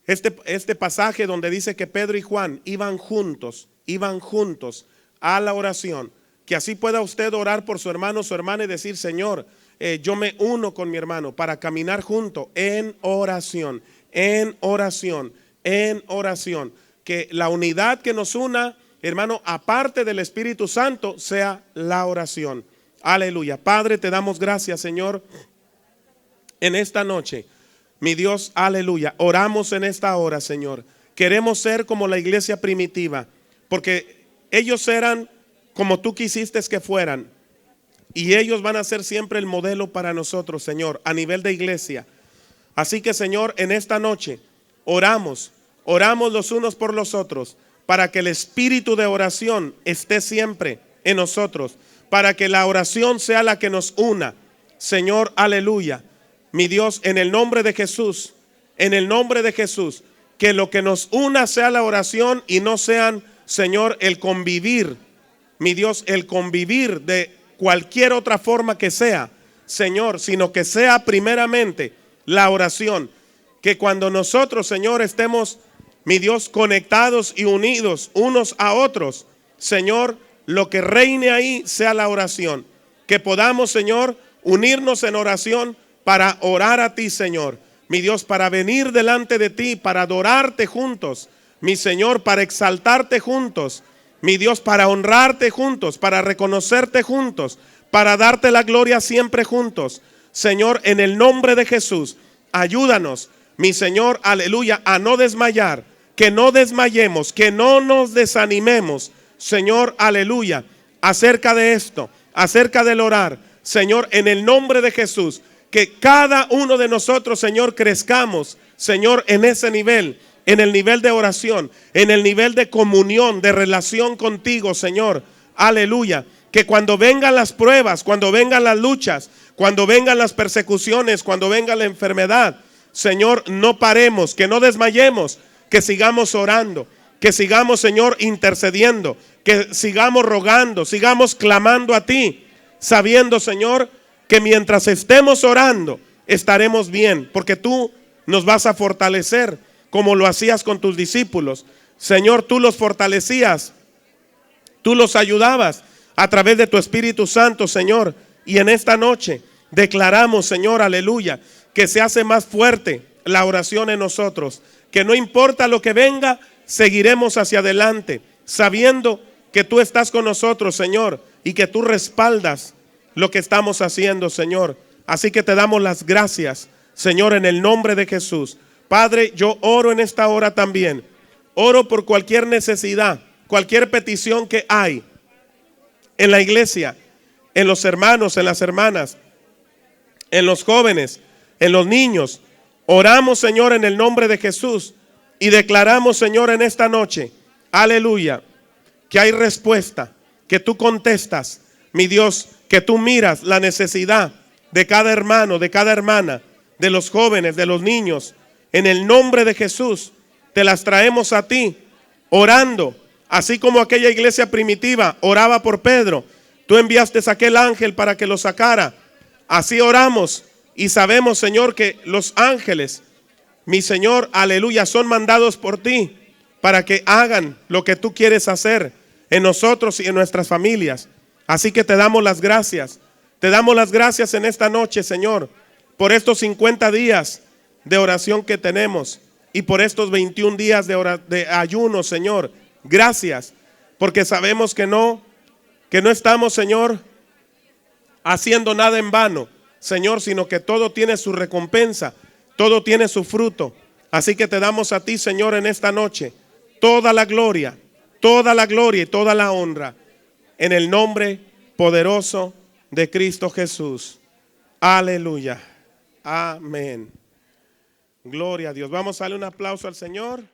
A: este pasaje donde dice que Pedro y Juan iban juntos a la oración? Que así pueda usted orar por su hermano o su hermana y decir: Señor, yo me uno con mi hermano para caminar junto en oración, en oración, en oración. Que la unidad que nos una, hermano, aparte del Espíritu Santo, sea la oración. Aleluya. Padre, te damos gracias, Señor, en esta noche. Mi Dios, aleluya. Oramos en esta hora, Señor. Queremos ser como la iglesia primitiva, porque ellos eran como tú quisiste que fueran, y ellos van a ser siempre el modelo para nosotros, Señor, a nivel de iglesia. Así que, Señor, en esta noche oramos los unos por los otros, para que el espíritu de oración esté siempre en nosotros, para que la oración sea la que nos una, Señor, aleluya. Mi Dios, en el nombre de Jesús, en el nombre de Jesús, que lo que nos una sea la oración y no sean, Señor, el convivir, mi Dios, el convivir de cualquier otra forma que sea, Señor, sino que sea primeramente la oración. Que cuando nosotros, Señor, estemos, mi Dios, conectados y unidos unos a otros, Señor, lo que reine ahí sea la oración. Que podamos, Señor, unirnos en oración para orar a ti, Señor. Mi Dios, para venir delante de ti, para adorarte juntos, mi Señor, para exaltarte juntos, mi Dios, para honrarte juntos, para reconocerte juntos, para darte la gloria siempre juntos. Señor, en el nombre de Jesús, ayúdanos, mi Señor, aleluya, a no desmayar, que no desmayemos, que no nos desanimemos, Señor, aleluya, acerca de esto, acerca del orar. Señor, en el nombre de Jesús, que cada uno de nosotros, Señor, crezcamos, Señor, en ese nivel, en el nivel de oración, en el nivel de comunión, de relación contigo, Señor, aleluya. Que cuando vengan las pruebas, cuando vengan las luchas, cuando vengan las persecuciones, cuando venga la enfermedad, Señor, no paremos, que no desmayemos, que sigamos orando, que sigamos, Señor, intercediendo, que sigamos rogando, sigamos clamando a ti, sabiendo, Señor, que mientras estemos orando, estaremos bien, porque tú nos vas a fortalecer, como lo hacías con tus discípulos. Señor, tú los fortalecías, tú los ayudabas a través de tu Espíritu Santo, Señor. Y en esta noche declaramos, Señor, aleluya, que se hace más fuerte la oración en nosotros, que no importa lo que venga, seguiremos hacia adelante, sabiendo que tú estás con nosotros, Señor, y que tú respaldas lo que estamos haciendo, Señor. Así que te damos las gracias, Señor, en el nombre de Jesús. Padre, yo oro en esta hora también. Oro por cualquier necesidad, cualquier petición que hay en la iglesia, en los hermanos, en las hermanas, en los jóvenes, en los niños. Oramos, Señor, en el nombre de Jesús y declaramos, Señor, en esta noche, aleluya, que hay respuesta, que tú contestas, mi Dios, que tú miras la necesidad de cada hermano, de cada hermana, de los jóvenes, de los niños. En el nombre de Jesús te las traemos a ti, orando, así como aquella iglesia primitiva oraba por Pedro. Tú enviaste a aquel ángel para que lo sacara. Así oramos y sabemos, Señor, que los ángeles, mi Señor, aleluya, son mandados por ti para que hagan lo que tú quieres hacer en nosotros y en nuestras familias. Así que te damos las gracias. Te damos las gracias en esta noche, Señor, por estos 50 días de oración que tenemos y por estos 21 días de ayuno, Señor. Gracias, porque sabemos que no estamos, Señor, haciendo nada en vano, Señor, sino que todo tiene su recompensa, todo tiene su fruto. Así que te damos a ti, Señor, en esta noche toda la gloria y toda la honra, en el nombre poderoso de Cristo Jesús. Aleluya. Amén. Gloria a Dios. Vamos a darle un aplauso al Señor.